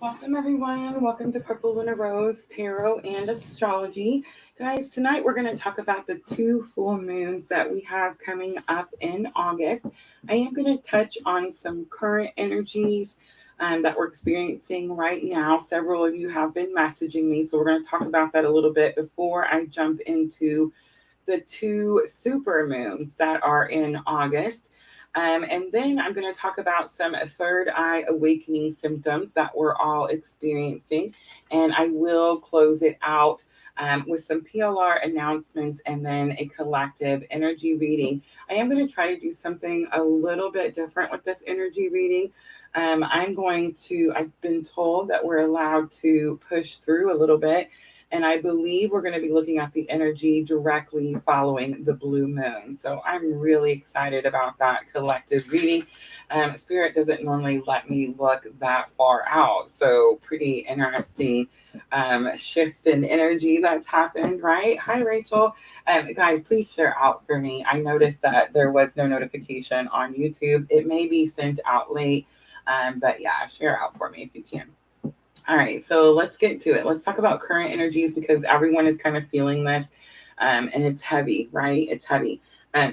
Welcome, everyone. Welcome to Purple LunaRose Tarot and Astrology. Guys, tonight we're going to talk about the two full moons that we have coming up in August. I am going to touch on some current energies that we're experiencing right now. Several of you have been messaging me, so we're going to talk about that a little bit before I jump into the two super moons that are in August. And then I'm going to talk about some third eye awakening symptoms that we're all experiencing. And I will close it out with some PLR announcements and then a collective energy reading. I am going to try to do something a little bit different with this energy reading. I've been told that we're allowed to push through a little bit. And I believe we're going to be looking at the energy directly following the blue moon. So I'm really excited about that collective reading. Spirit doesn't normally let me look that far out. So pretty interesting shift in energy that's happened, right? Hi, Rachel. Guys, please share out for me. I noticed that there was no notification on YouTube. It may be sent out late, but yeah, share out for me if you can. All right, so let's get to it. Let's talk about current energies because everyone is kind of feeling this, and it's heavy, right? It's heavy.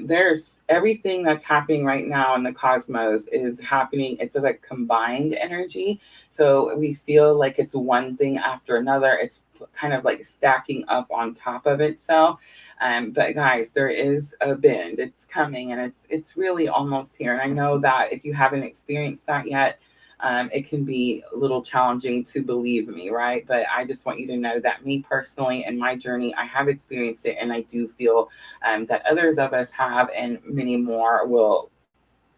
There's everything that's happening right now in the cosmos is happening. It's a like combined energy, so we feel like it's one thing after another. It's kind of like stacking up on top of itself. But guys, there is a bend. It's coming, and it's really almost here. And I know that if you haven't experienced that yet. It can be a little challenging to believe me, right? But I just want you to know that me personally in my journey, I have experienced it, and I do feel that others of us have, and many more will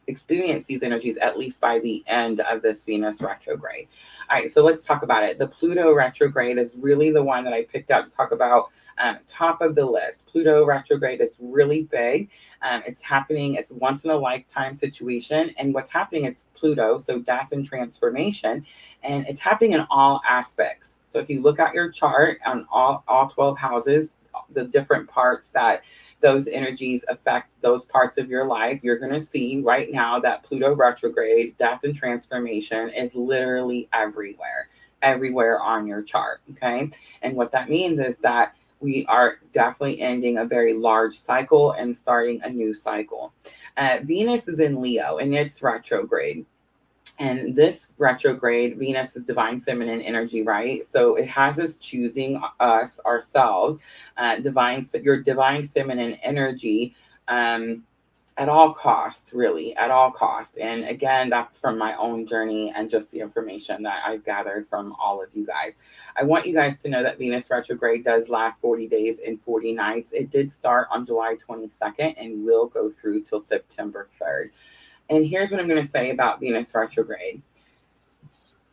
experience these energies at least by the end of this Venus retrograde. All right, so let's talk about it. The Pluto retrograde is really the one that I picked out to talk about. Top of the list. Pluto retrograde is really big. It's happening. It's once in a lifetime situation. And what's happening is Pluto, so death and transformation, and it's happening in all aspects. So if you look at your chart on all 12 houses, the different parts that those energies affect those parts of your life, you're going to see right now that Pluto retrograde, death and transformation is literally everywhere on your chart. Okay. And what that means is that we are definitely ending a very large cycle and starting a new cycle. Venus is in Leo and it's retrograde. And this retrograde, Venus is divine feminine energy, right? So it has us choosing us, ourselves, your divine feminine energy at all costs, really, at all costs. And again, that's from my own journey and just the information that I've gathered from all of you guys. I want you guys to know that Venus retrograde does last 40 days and 40 nights. It did start on July 22nd and will go through till September 3rd. And here's what I'm going to say about Venus retrograde.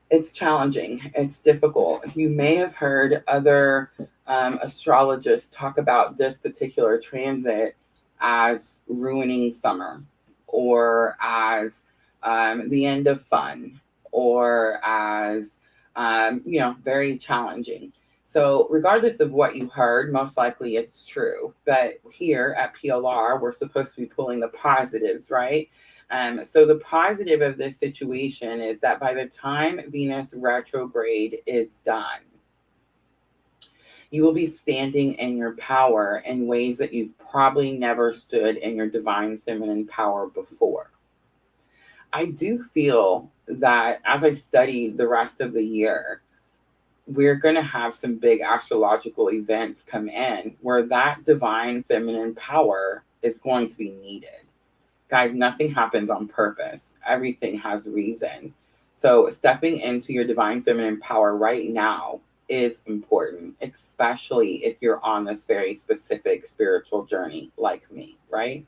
It's challenging. It's difficult. You may have heard other astrologists talk about this particular transit as ruining summer or as the end of fun or as, very challenging. So regardless of what you heard, most likely it's true. But here at PLR, we're supposed to be pulling the positives, right? So the positive of this situation is that by the time Venus retrograde is done, you will be standing in your power in ways that you've probably never stood in your divine feminine power before. I do feel that as I study the rest of the year, we're going to have some big astrological events come in where that divine feminine power is going to be needed. Guys, nothing happens on purpose. Everything has reason. So stepping into your divine feminine power right now is important, especially if you're on this very specific spiritual journey like me, right?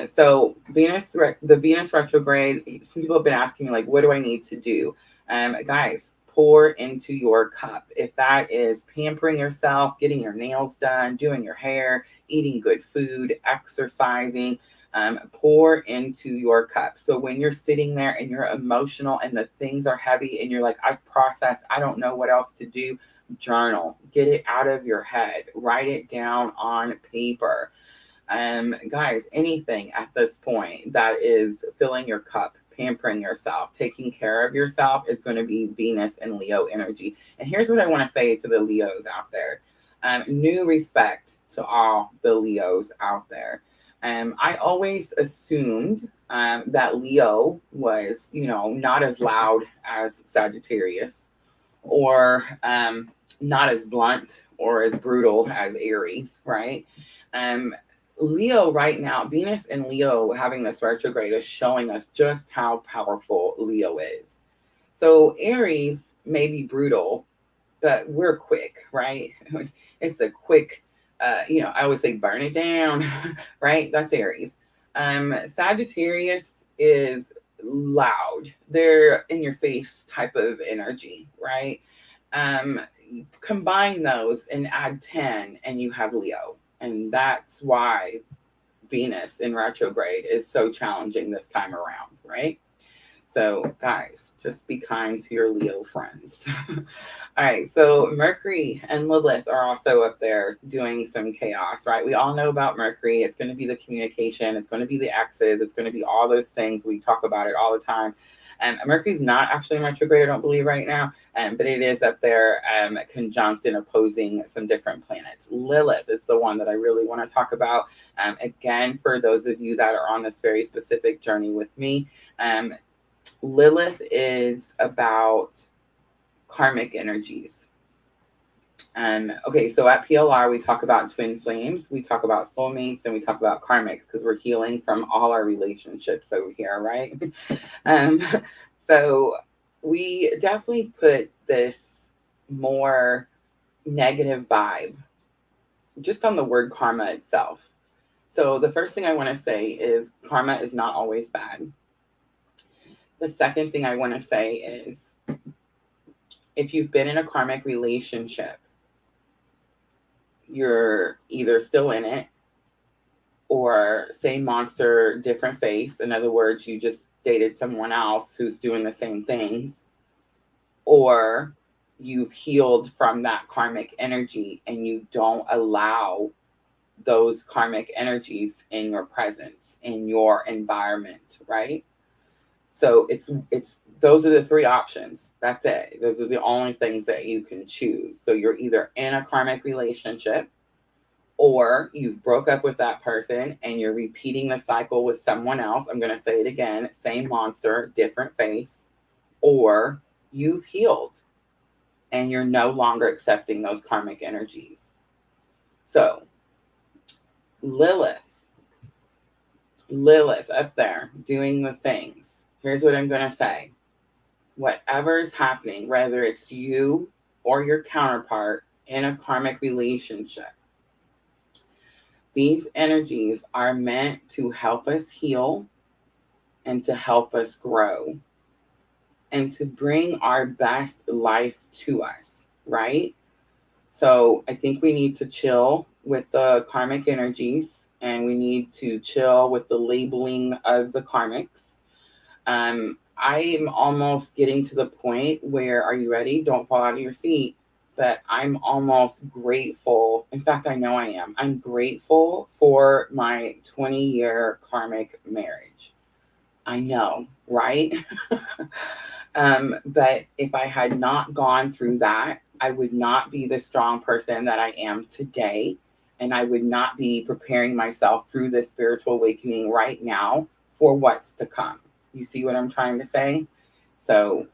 So the Venus retrograde, some people have been asking me, like, what do I need to do? Guys, pour into your cup. If that is pampering yourself, getting your nails done, doing your hair, eating good food, exercising, pour into your cup. So when you're sitting there and you're emotional and the things are heavy and you're like, I've processed, I don't know what else to do, journal, get it out of your head, write it down on paper. Guys, anything at this point that is filling your cup, pampering yourself, taking care of yourself is going to be Venus and Leo energy. And here's what I want to say to the Leos out there. New respect to all the Leos out there. I always assumed that Leo was, not as loud as Sagittarius, or not as blunt or as brutal as Aries, right? Leo right now, Venus and Leo having this retrograde is showing us just how powerful Leo is. So Aries may be brutal, but we're quick, right? It's a quick, I always say burn it down, right? That's Aries. Sagittarius is loud. They're in your face type of energy, right? Combine those and add 10 and you have Leo. And that's why Venus in retrograde is so challenging this time around, right? So guys, just be kind to your Leo friends. All right, so Mercury and Lilith are also up there doing some chaos, right? We all know about Mercury. It's going to be the communication. It's going to be the X's. It's going to be all those things. We talk about it all the time. Mercury's not actually in retrograde, I don't believe, right now, but it is up there conjunct and opposing some different planets. Lilith is the one that I really want to talk about. Again, for those of you that are on this very specific journey with me, Lilith is about karmic energies. Okay, so at PLR, we talk about twin flames, we talk about soulmates, and we talk about karmics because we're healing from all our relationships over here, right? So we definitely put this more negative vibe just on the word karma itself. So the first thing I want to say is karma is not always bad. The second thing I want to say is if you've been in a karmic relationship, you're either still in it or same monster, different face. In other words, you just dated someone else who's doing the same things, or you've healed from that karmic energy and you don't allow those karmic energies in your presence, in your environment, right? So it's those are the three options. That's it. Those are the only things that you can choose. So you're either in a karmic relationship, or you've broke up with that person and you're repeating the cycle with someone else. I'm going to say it again, same monster, different face, or you've healed and you're no longer accepting those karmic energies. So Lilith up there doing the things. Here's what I'm going to say. Whatever's happening, whether it's you or your counterpart in a karmic relationship, these energies are meant to help us heal and to help us grow and to bring our best life to us, right? So I think we need to chill with the karmic energies and we need to chill with the labeling of the karmics. I am almost getting to the point where, are you ready? Don't fall out of your seat. But I'm almost grateful. In fact, I know I am. I'm grateful for my 20-year karmic marriage. I know, right? But if I had not gone through that, I would not be the strong person that I am today. And I would not be preparing myself through this spiritual awakening right now for what's to come. You see what I'm trying to say? So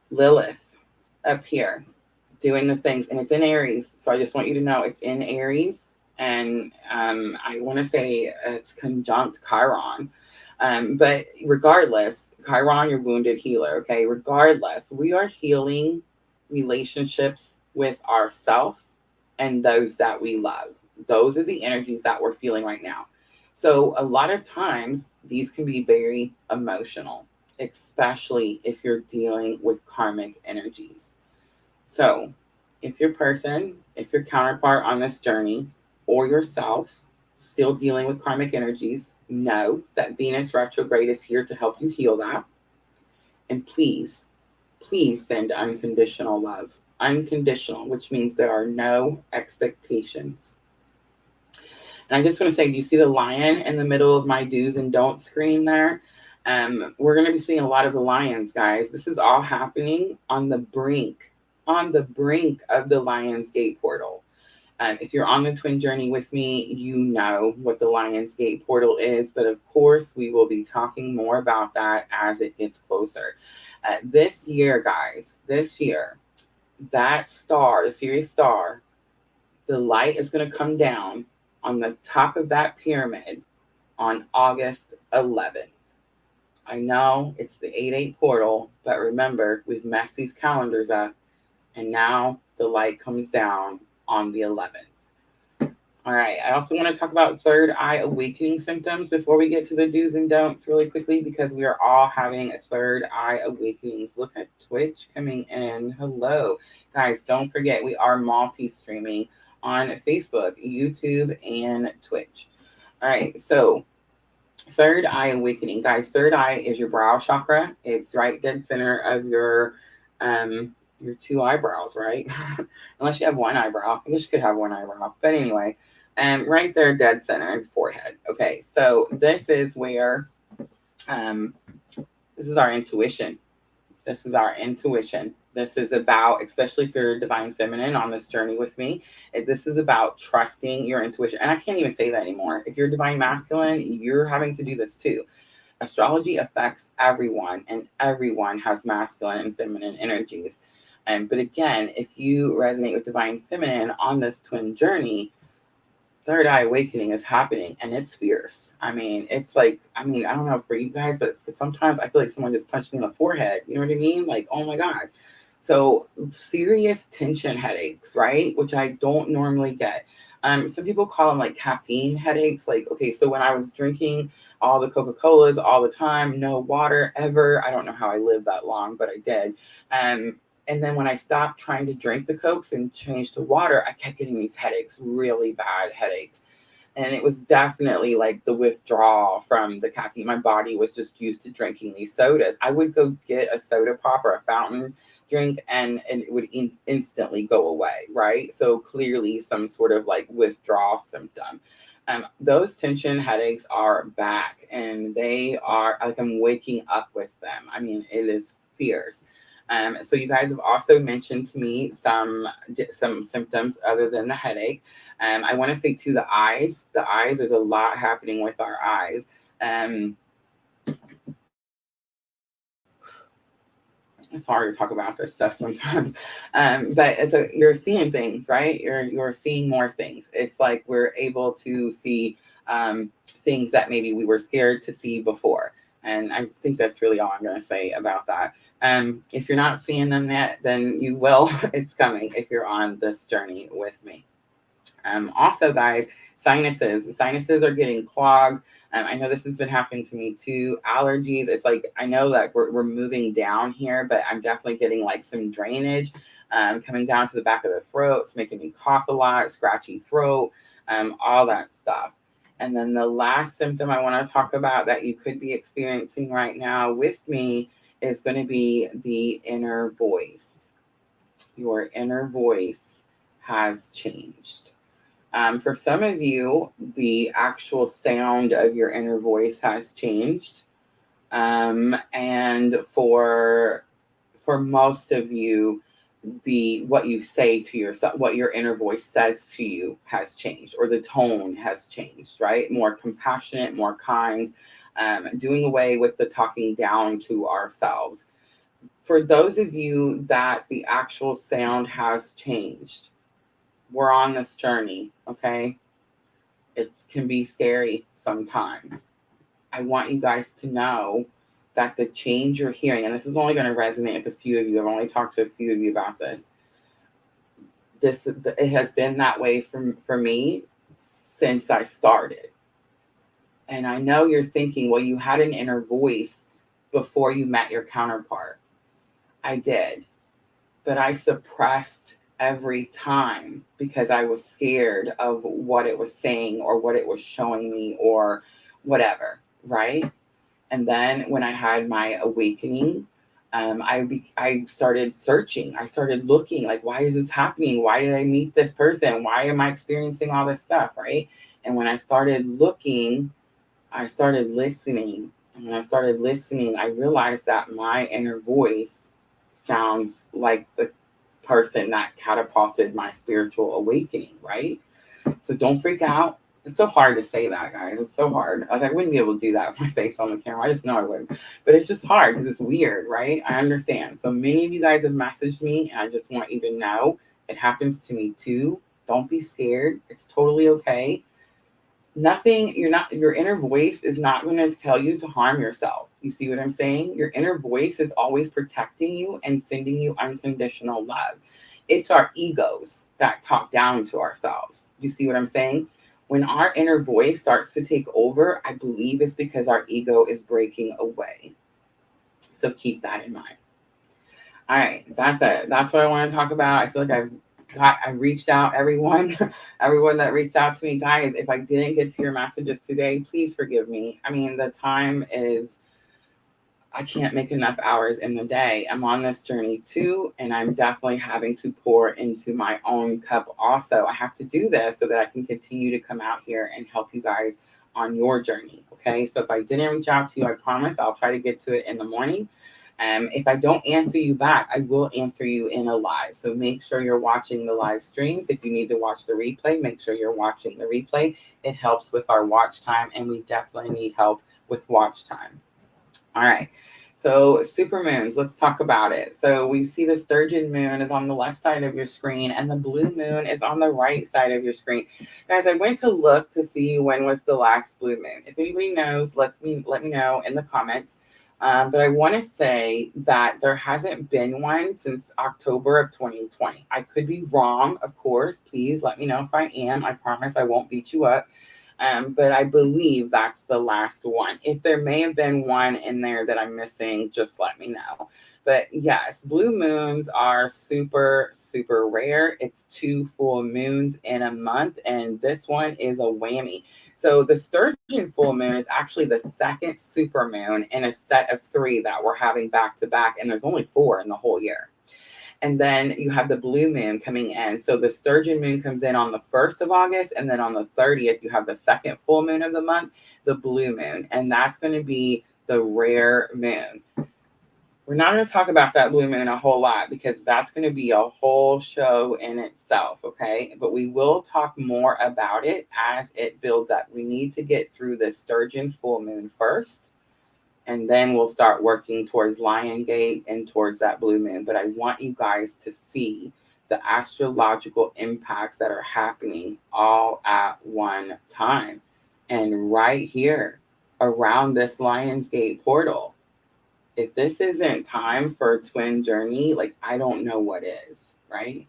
Lilith up here doing the things, and it's in Aries. So I just want you to know it's in Aries. And I want to say it's conjunct Chiron. But regardless, Chiron, your wounded healer, okay? Regardless, we are healing relationships with ourselves and those that we love. Those are the energies that we're feeling right now. So a lot of times, these can be very emotional, especially if you're dealing with karmic energies. So if your person, if your counterpart on this journey, or yourself still dealing with karmic energies, know that Venus retrograde is here to help you heal that. And please send unconditional love. Unconditional, which means there are no expectations. And I just want to say, do you see the lion in the middle of my do's and don'ts screen there? We're going to be seeing a lot of the lions, guys. This is all happening on the brink of the Lions Gate portal. If you're on the twin journey with me, you know what the Lions Gate portal is, but of course, we will be talking more about that as it gets closer. This year, guys, that star, the Sirius star, the light is going to come down on the top of that pyramid on August 11th. I know it's the 8/8 portal, but remember, we've messed these calendars up, and now the light comes down on the 11th. All right, I also want to talk about third eye awakening symptoms before we get to the do's and don'ts really quickly, because we are all having a third eye awakenings. Look at Twitch coming in. Hello. Guys, don't forget, we are multi-streaming on Facebook, YouTube, and Twitch. All right, so third eye awakening. Guys, third eye is your brow chakra. It's right dead center of your two eyebrows, right? Unless you have one eyebrow. I guess you could have one eyebrow. But anyway, right there, dead center and forehead. Okay, so this is where this is our intuition. This is our intuition. This is about, especially if you're divine feminine on this journey with me, this is about trusting your intuition. And I can't even say that anymore. If you're divine masculine, you're having to do this too. Astrology affects everyone, and everyone has masculine and feminine energies. But again, if you resonate with divine feminine on this twin journey, third eye awakening is happening, and it's fierce. I mean, it's like, I don't know for you guys, but sometimes I feel like someone just punched me in the forehead. You know what I mean? Like, oh my God. So serious tension headaches, right? Which I don't normally get. Some people call them like caffeine headaches. Like, okay, so when I was drinking all the Coca-Colas all the time, no water ever. I don't know how I lived that long, but I did. And then when I stopped trying to drink the Cokes and changed to water, I kept getting these headaches, really bad headaches. And it was definitely like the withdrawal from the caffeine. My body was just used to drinking these sodas. I would go get a soda pop or a fountain drink and it would instantly go away, right? So clearly some sort of like withdrawal symptom. Those tension headaches are back, and they are like I'm waking up with them. I mean, it is fierce. So you guys have also mentioned to me some symptoms other than the headache. I want to say too, the eyes, there's a lot happening with our eyes. It's hard to talk about this stuff sometimes. But so you're seeing things, right? You're seeing more things. It's like we're able to see things that maybe we were scared to see before. And I think that's really all I'm going to say about that. If you're not seeing them yet, then you will. It's coming if you're on this journey with me. Also, guys, sinuses. Sinuses are getting clogged. I know this has been happening to me too. Allergies. It's like I know that we're moving down here, but I'm definitely getting like some drainage coming down to the back of the throat. It's making me cough a lot, scratchy throat, all that stuff. And then the last symptom I want to talk about that you could be experiencing right now with me is going to be the inner voice. Your inner voice has changed. For some of you, the actual sound of your inner voice has changed. And for most of you, what you say to yourself, what your inner voice says to you has changed, or the tone has changed, right? More compassionate, more kind, doing away with the talking down to ourselves. For those of you that the actual sound has changed, we're on this journey, okay? It can be scary sometimes. I want you guys to know that the change you're hearing, and this is only going to resonate with a few of you. I've only talked to a few of you about this. It has been that way for me since I started. And I know you're thinking, well, you had an inner voice before you met your counterpart. I did, but I suppressed every time because I was scared of what it was saying or what it was showing me or whatever, right? And then when I had my awakening, I started searching. I started looking like, why is this happening? Why did I meet this person? Why am I experiencing all this stuff, right? And when I started looking, I started listening. And when I started listening, I realized that my inner voice sounds like the person that catapulted my spiritual awakening, right? So don't freak out. It's so hard to say that, guys. It's so hard. Like, I wouldn't be able to do that with my face on the camera. I just know I wouldn't. But it's just hard because it's weird, right? I understand. So many of you guys have messaged me, and I just want you to know it happens to me too. Don't be scared. It's totally okay. Nothing, your inner voice is not going to tell you to harm yourself. You see what I'm saying? Your inner voice is always protecting you and sending you unconditional love. It's our egos that talk down to ourselves. You see what I'm saying? When our inner voice starts to take over, I believe it's because our ego is breaking away. So keep that in mind. All right, that's it. That's what I want to talk about. I feel like I reached out, everyone, everyone that reached out to me. Guys, if I didn't get to your messages today, please forgive me. I mean, the time is, I can't make enough hours in the day. I'm on this journey too, and I'm definitely having to pour into my own cup also. I have to do this so that I can continue to come out here and help you guys on your journey. Okay, so if I didn't reach out to you, I promise I'll try to get to it in the morning. If I don't answer you back, I will answer you in a live. So make sure you're watching the live streams. If you need to watch the replay, make sure you're watching the replay. It helps with our watch time, and we definitely need help with watch time. All right. So supermoons, let's talk about it. So we see the Sturgeon moon is on the left side of your screen, and the blue moon is on the right side of your screen. Guys, I went to look to see when was the last blue moon. If anybody knows, let me know in the comments. But I want to say that there hasn't been one since October of 2020. I could be wrong, of course. Please let me know if I am. I promise I won't beat you up. But I believe that's the last one. If there may have been one in there that I'm missing, just let me know. But yes, blue moons are super, super rare. It's 2 full moons in a month, and this one is a whammy. So the Sturgeon full moon is actually the second super moon in a set of 3 that we're having back to back, and there's only 4 in the whole year. And then you have the blue moon coming in. So the Sturgeon moon comes in on the 1st of August. And then on the 30th, you have the second full moon of the month, the blue moon. And that's going to be the rare moon. We're not going to talk about that blue moon a whole lot because that's going to be a whole show in itself, okay? But we will talk more about it as it builds up. We need to get through the Sturgeon full moon first. And then we'll start working towards Lion Gate and towards that blue moon. But I want you guys to see the astrological impacts that are happening all at one time. And right here around this Lion's Gate portal, if this isn't time for a twin journey, like, I don't know what is, right?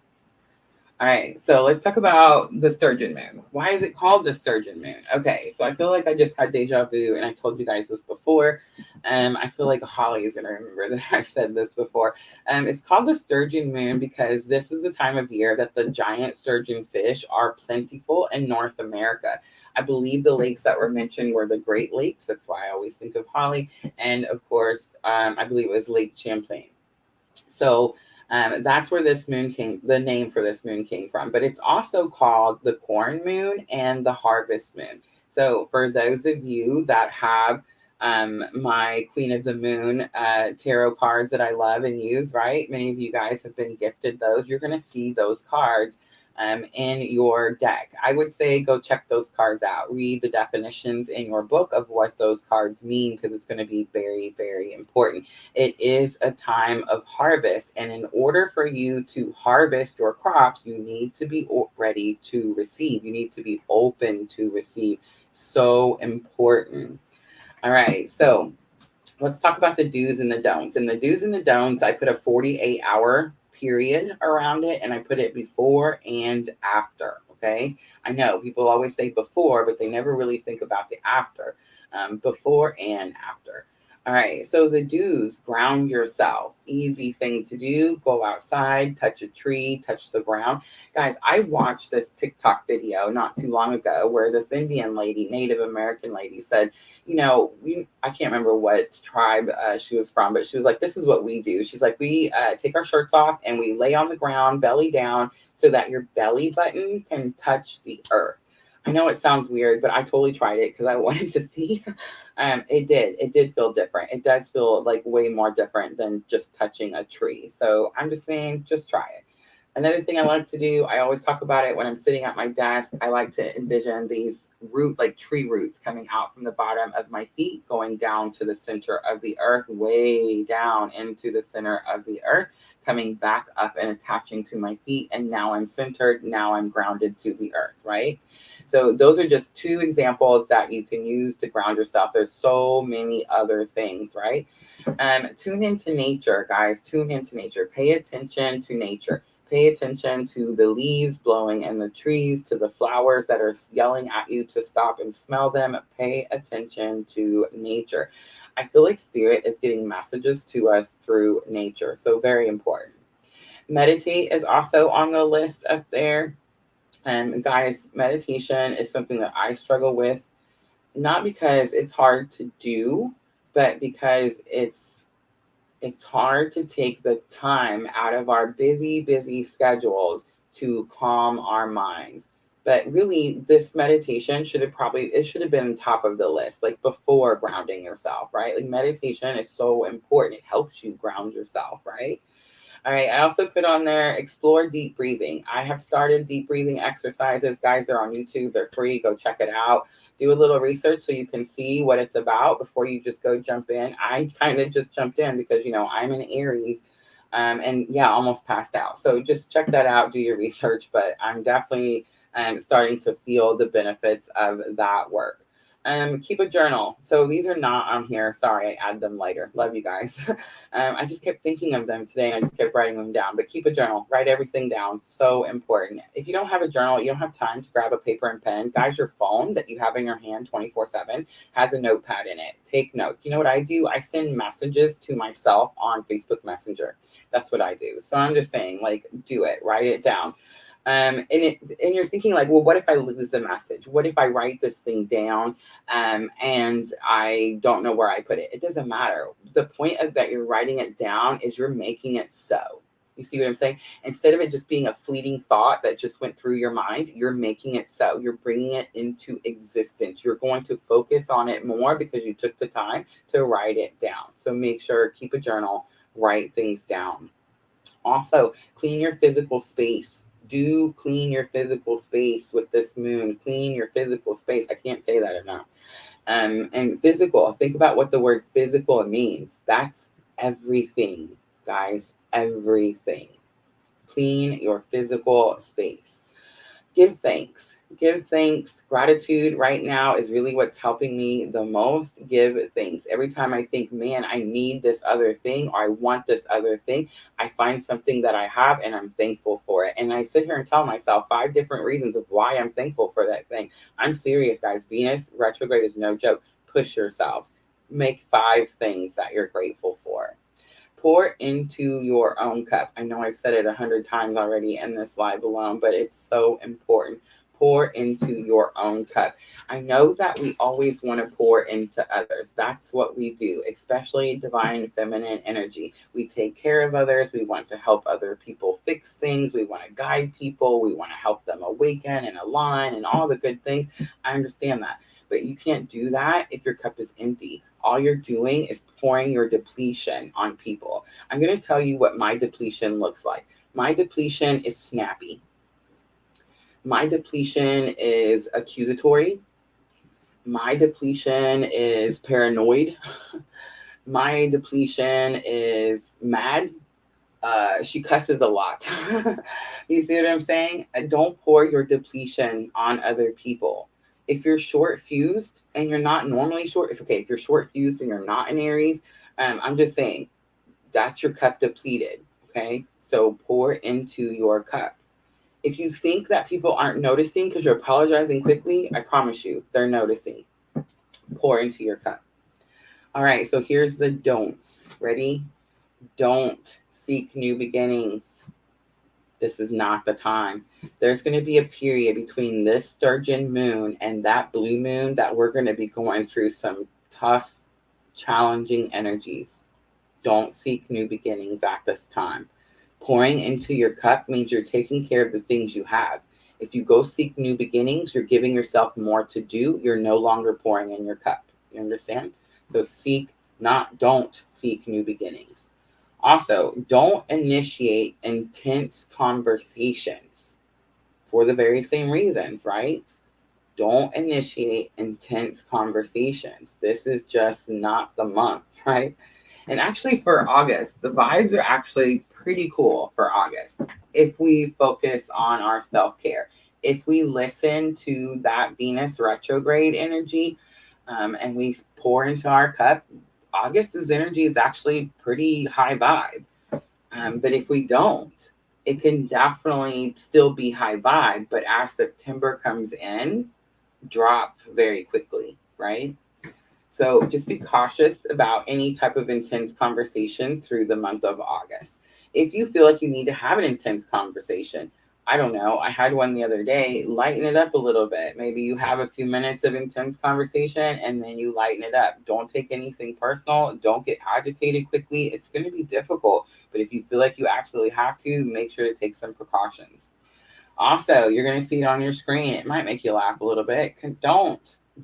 All right, so let's talk about the Sturgeon moon. Why is it called the Sturgeon moon? Okay, so I feel like I just had deja vu, and I told you guys this before. I feel like Holly is going to remember that I've said this before. It's called the Sturgeon moon because this is the time of year that the giant sturgeon fish are plentiful in North America. I believe the lakes that were mentioned were the Great Lakes. That's why I always think of Holly. And of course, I believe it was Lake Champlain. So that's where this moon came, the name for this moon came from. But it's also called the corn moon and the harvest moon. So for those of you that have my Queen of the Moon tarot cards that I love and use, right? Many of you guys have been gifted those. You're going to see those cards in your deck. I would say go check those cards out. Read the definitions in your book of what those cards mean because it's going to be very, very important. It is a time of harvest, and in order for you to harvest your crops, you need to be ready to receive. You need to be open to receive. So important. All right, so let's talk about the do's and the don'ts. And the do's and the don'ts, I put a 48-hour period around it, and I put it before and after. Okay, I know people always say before, but they never really think about the after. Before and after. All right, so the do's: ground yourself. Easy thing to do. Go outside, touch a tree, touch the ground. Guys, I watched this TikTok video not too long ago where this Indian lady, Native American lady, said, you know, I can't remember what tribe she was from, but she was like, this is what we do. She's like, we take our shirts off and we lay on the ground, belly down, so that your belly button can touch the earth. I know it sounds weird, but I totally tried it because I wanted to see. It did feel different. It does feel like way more different than just touching a tree. So I'm just saying, just try it. Another thing I like to do, I always talk about it when I'm sitting at my desk. I like to envision these like tree roots coming out from the bottom of my feet, going down to the center of the earth, way down into the center of the earth, coming back up and attaching to my feet. And now I'm centered. Now I'm grounded to the earth, right? So those are just two examples that you can use to ground yourself. There's so many other things, right? Tune into nature, guys. Tune into nature. Pay attention to nature. Pay attention to the leaves blowing in the trees, to the flowers that are yelling at you to stop and smell them. Pay attention to nature. I feel like spirit is getting messages to us through nature. So very important. Meditate is also on the list up there. And guys, meditation is something that I struggle with, not because it's hard to do, but because it's hard to take the time out of our busy schedules to calm our minds. But really, this meditation should have been on top of the list, like before grounding yourself, right? Like meditation is so important. It helps you ground yourself, right? All right, I also put on there, explore deep breathing. I have started deep breathing exercises. Guys, they're on YouTube. They're free. Go check it out. Do a little research so you can see what it's about before you just go jump in. I kind of just jumped in because, I'm an Aries and yeah, almost passed out. So just check that out. Do your research. But I'm definitely starting to feel the benefits of that work. Keep a journal. So these are not on here. Sorry, I add them later. Love you guys. I just kept thinking of them today and I just kept writing them down. But keep a journal. Write everything down. So important. If you don't have a journal, you don't have time to grab a paper and pen. Guys, your phone that you have in your hand 24/7 has a notepad in it. Take notes. You know what I do? I send messages to myself on Facebook Messenger. That's what I do. So I'm just saying, like, do it. Write it down. And you're thinking like, well, what if I lose the message? What if I write this thing down and I don't know where I put it? It doesn't matter. The point of that you're writing it down is you're making it so. You see what I'm saying? Instead of it just being a fleeting thought that just went through your mind, you're making it so. You're bringing it into existence. You're going to focus on it more because you took the time to write it down. So make sure, keep a journal, write things down. Also, clean your physical space. Do clean your physical space with this moon. Clean your physical space. I can't say that enough. And physical, think about what the word physical means. That's everything, guys. Everything. Clean your physical space. Give thanks. Give thanks. Gratitude right now is really what's helping me the most. Give thanks. Every time I think, man, I need this other thing or I want this other thing, I find something that I have and I'm thankful for it. And I sit here and tell myself 5 different reasons of why I'm thankful for that thing. I'm serious, guys. Venus retrograde is no joke. Push yourselves. Make 5 things that you're grateful for. Pour into your own cup. I know I've said it 100 times already in this live alone, but it's so important. Pour into your own cup. I know that we always want to pour into others. That's what we do, especially divine feminine energy. We take care of others. We want to help other people fix things. We want to guide people. We want to help them awaken and align and all the good things. I understand that. But you can't do that if your cup is empty. All you're doing is pouring your depletion on people. I'm going to tell you what my depletion looks like. My depletion is snappy. My depletion is accusatory. My depletion is paranoid. My depletion is mad. She cusses a lot. You see what I'm saying? Don't pour your depletion on other people. If you're short fused and you're not normally short, if you're short fused and you're not an Aries, I'm just saying that's your cup depleted. Okay, so pour into your cup. If you think that people aren't noticing because you're apologizing quickly, I promise you they're noticing. Pour into your cup. All right, so here's the don'ts. Ready? Don't seek new beginnings. This is not the time. There's going to be a period between this Sturgeon moon and that blue moon that we're going to be going through some tough, challenging energies. Don't seek new beginnings at this time. Pouring into your cup means you're taking care of the things you have. If you go seek new beginnings, you're giving yourself more to do. You're no longer pouring in your cup. You understand? So don't seek new beginnings. Also, don't initiate intense conversations for the very same reasons, right? Don't initiate intense conversations. This is just not the month, right? And actually, for August, the vibes are actually pretty cool for August if we focus on our self care. If we listen to that Venus retrograde energy and we pour into our cup, August's energy is actually pretty high vibe. But if we don't, it can definitely still be high vibe. But as September comes in, drop very quickly, right? So just be cautious about any type of intense conversations through the month of August. If you feel like you need to have an intense conversation, I don't know, I had one the other day, lighten it up a little bit. Maybe you have a few minutes of intense conversation and then you lighten it up. Don't take anything personal. Don't get agitated quickly. It's going to be difficult. But if you feel like you absolutely have to, make sure to take some precautions. Also, you're going to see it on your screen. It might make you laugh a little bit.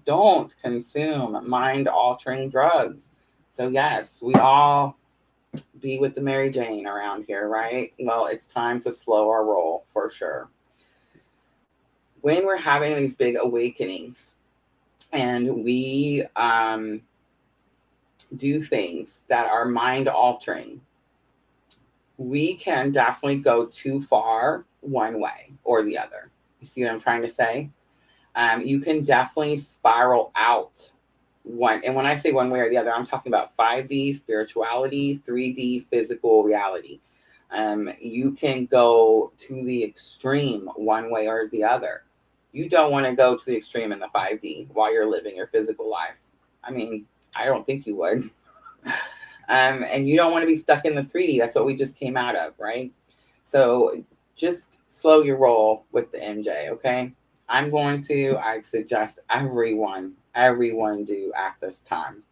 Don't consume mind-altering drugs. So yes, we all be with the Mary Jane around here, right? Well, it's time to slow our roll for sure. When we're having these big awakenings and we do things that are mind-altering, we can definitely go too far one way or the other. You see what I'm trying to say? You can definitely spiral out one. And when I say one way or the other, I'm talking about 5D spirituality, 3D physical reality. You can go to the extreme one way or the other. You don't want to go to the extreme in the 5D while you're living your physical life. I mean, I don't think you would. And you don't want to be stuck in the 3D. That's what we just came out of, right? So just slow your roll with the MJ, okay? I suggest everyone do at this time.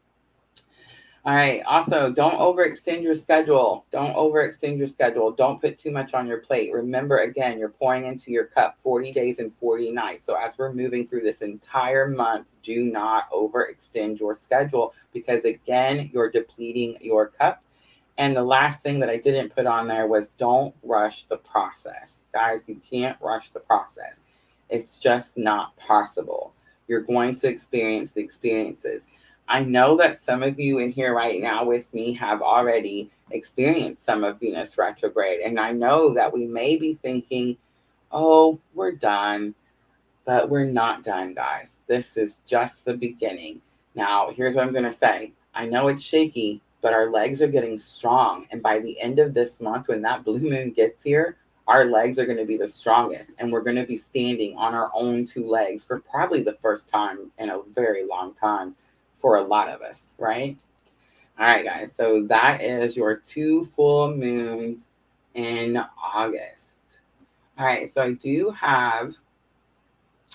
All right. Also, don't overextend your schedule. Don't put too much on your plate. Remember, again, you're pouring into your cup 40 days and 40 nights. So as we're moving through this entire month, do not overextend your schedule because, again, you're depleting your cup. And the last thing that I didn't put on there was don't rush the process. Guys, you can't rush the process. It's just not possible. You're going to experience the experiences. I know that some of you in here right now with me have already experienced some of Venus retrograde. And I know that we may be thinking, oh, we're done. But we're not done, guys. This is just the beginning. Now, here's what I'm going to say. I know it's shaky, but our legs are getting strong. And by the end of this month, when that blue moon gets here, our legs are going to be the strongest. And we're going to be standing on our own two legs for probably the first time in a very long time for a lot of us, right? All right, guys. So that is your 2 full moons in August. All right. So I do have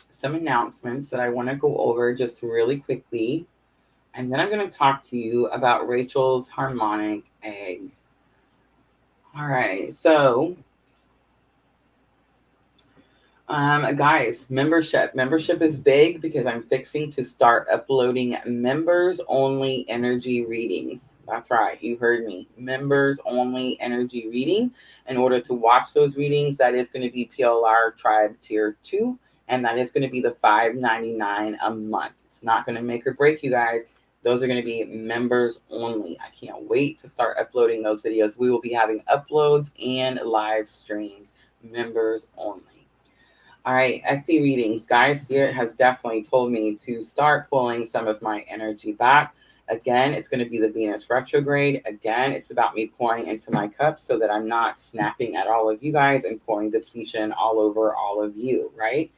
some announcements that I want to go over just really quickly. And then I'm going to talk to you about Rachel's harmonic egg. All right. So guys, membership is big because I'm fixing to start uploading members only energy readings. That's right, you heard me. Members only energy reading. In order to watch those readings, that is going to be PLR Tribe Tier 2, and that is going to be the $5.99 a month. It's not going to make or break you guys. Those are going to be members only. I can't wait to start uploading those videos. We will be having uploads and live streams, members only. All right, Etsy readings. Guys, Spirit has definitely told me to start pulling some of my energy back. Again, it's going to be the Venus retrograde. Again, it's about me pouring into my cup so that I'm not snapping at all of you guys and pouring depletion all over all of you, right?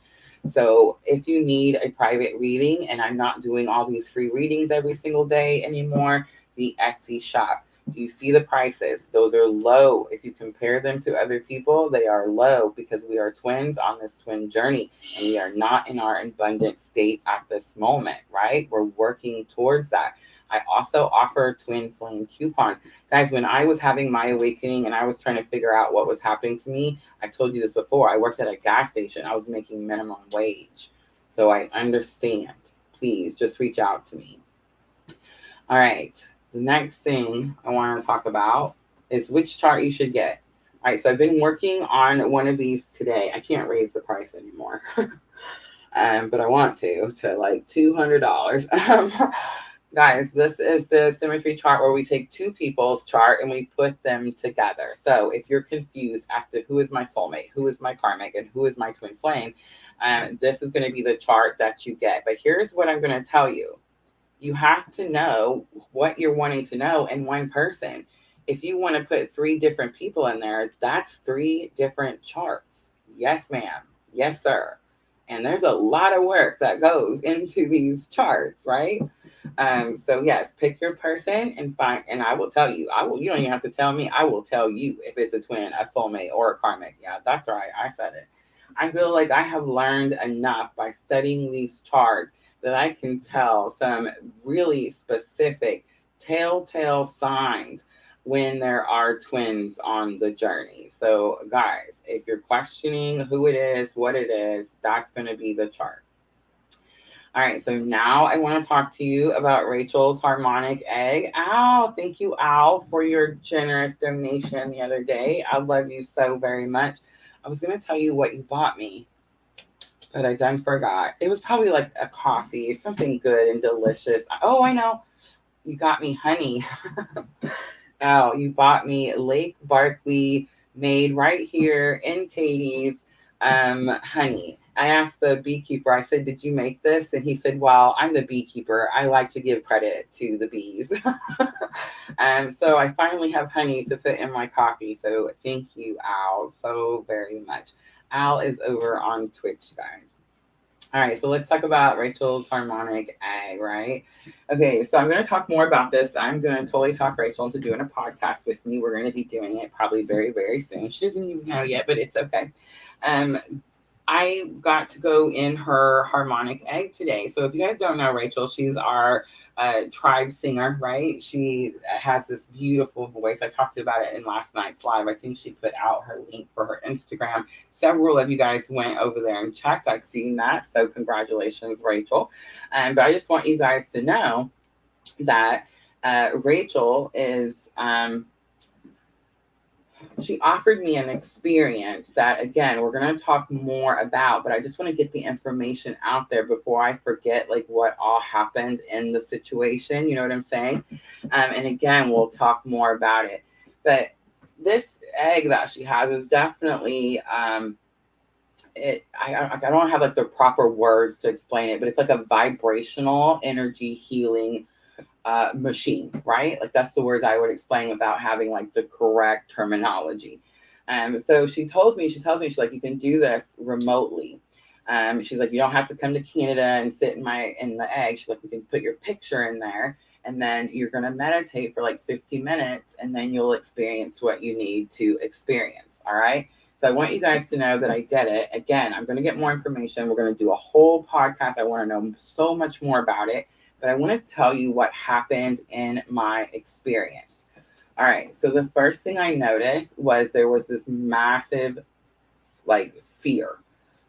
So if you need a private reading, and I'm not doing all these free readings every single day anymore, the Etsy shop. Do you see the prices? Those are low. If you compare them to other people, they are low because we are twins on this twin journey and we are not in our abundant state at this moment, right? We're working towards that. I also offer twin flame coupons. Guys, when I was having my awakening and I was trying to figure out what was happening to me, I've told you this before. I worked at a gas station. I was making minimum wage. So I understand. Please just reach out to me. All right. The next thing I want to talk about is which chart you should get. All right. So I've been working on one of these today. I can't raise the price anymore. But I want to like $200. Guys, this is the symmetry chart where we take two people's chart and we put them together. So if you're confused as to who is my soulmate, who is my karmic, and who is my twin flame, this is going to be the chart that you get. But here's what I'm going to tell you. You have to know what you're wanting to know in one person. If you want to put 3 different people in there, that's 3 different charts. Yes, ma'am. Yes, sir. And there's a lot of work that goes into these charts, right? So yes, pick your person and I will tell you. You don't even have to tell me. I will tell you if it's a twin, a soulmate, or a karmic. Yeah, that's right. I said it. I feel like I have learned enough by studying these charts that I can tell some really specific telltale signs when there are twins on the journey. So guys, if you're questioning who it is, what it is, that's going to be the chart. All right, so now I want to talk to you about Rachel's harmonic egg. Al, thank you, Al, for your generous donation the other day. I love you so very much. I was going to tell you what you bought me, but I done forgot. It was probably like a coffee, something good and delicious. Oh, I know. You got me honey. Now, you bought me Lake Barkley, made right here in Katie's, honey. I asked the beekeeper, I said, did you make this? And he said, well, I'm the beekeeper. I like to give credit to the bees. So I finally have honey to put in my coffee. So thank you, Al, so very much. Al is over on Twitch, guys. All right, so let's talk about Rachel's harmonic egg, right? Okay, so I'm going to talk more about this. I'm going to totally talk Rachel into doing a podcast with me. We're going to be doing it probably very, very soon. She doesn't even know yet, but it's okay. I got to go in her harmonic egg today. So if you guys don't know Rachel, she's our tribe singer, right? She has this beautiful voice. I talked about it in last night's live. I think she put out her link for her Instagram. Several of you guys went over there and checked. I've seen that. So congratulations, Rachel. But I just want you guys to know that Rachel is... she offered me an experience that, again, we're going to talk more about, but I just want to get the information out there before I forget like what all happened in the situation. You know what I'm saying? And again, we'll talk more about it. But this egg that she has is definitely, I don't have like the proper words to explain it, but it's like a vibrational energy healing machine, right? Like that's the words I would explain without having like the correct terminology. So she tells me, she's like, you can do this remotely. She's like, you don't have to come to Canada and sit in the egg. She's like, you can put your picture in there and then you're going to meditate for like 50 minutes and then you'll experience what you need to experience. All right. So I want you guys to know that I did it. Again, I'm going to get more information. We're going to do a whole podcast. I want to know so much more about it. But I want to tell you what happened in my experience. All right. So the first thing I noticed was there was this massive, like, fear.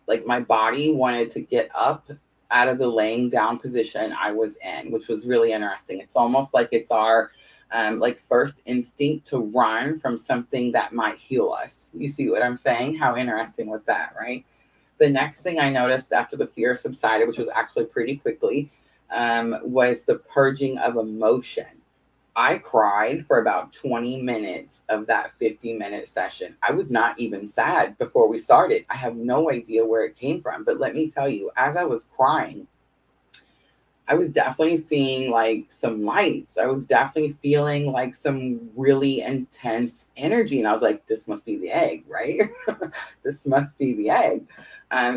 Like my body wanted to get up out of the laying down position I was in, which was really interesting. It's almost like it's our like first instinct to run from something that might heal us. You see what I'm saying? How interesting was that, right? The next thing I noticed after the fear subsided, which was actually pretty quickly, was the purging of emotion. I cried for about 20 minutes of that 50-minute session. I was not even sad before we started. I have no idea where it came from. But let me tell you, as I was crying, I was definitely seeing like some lights. I was definitely feeling like some really intense energy. And I was like, this must be the egg, right? This must be the egg.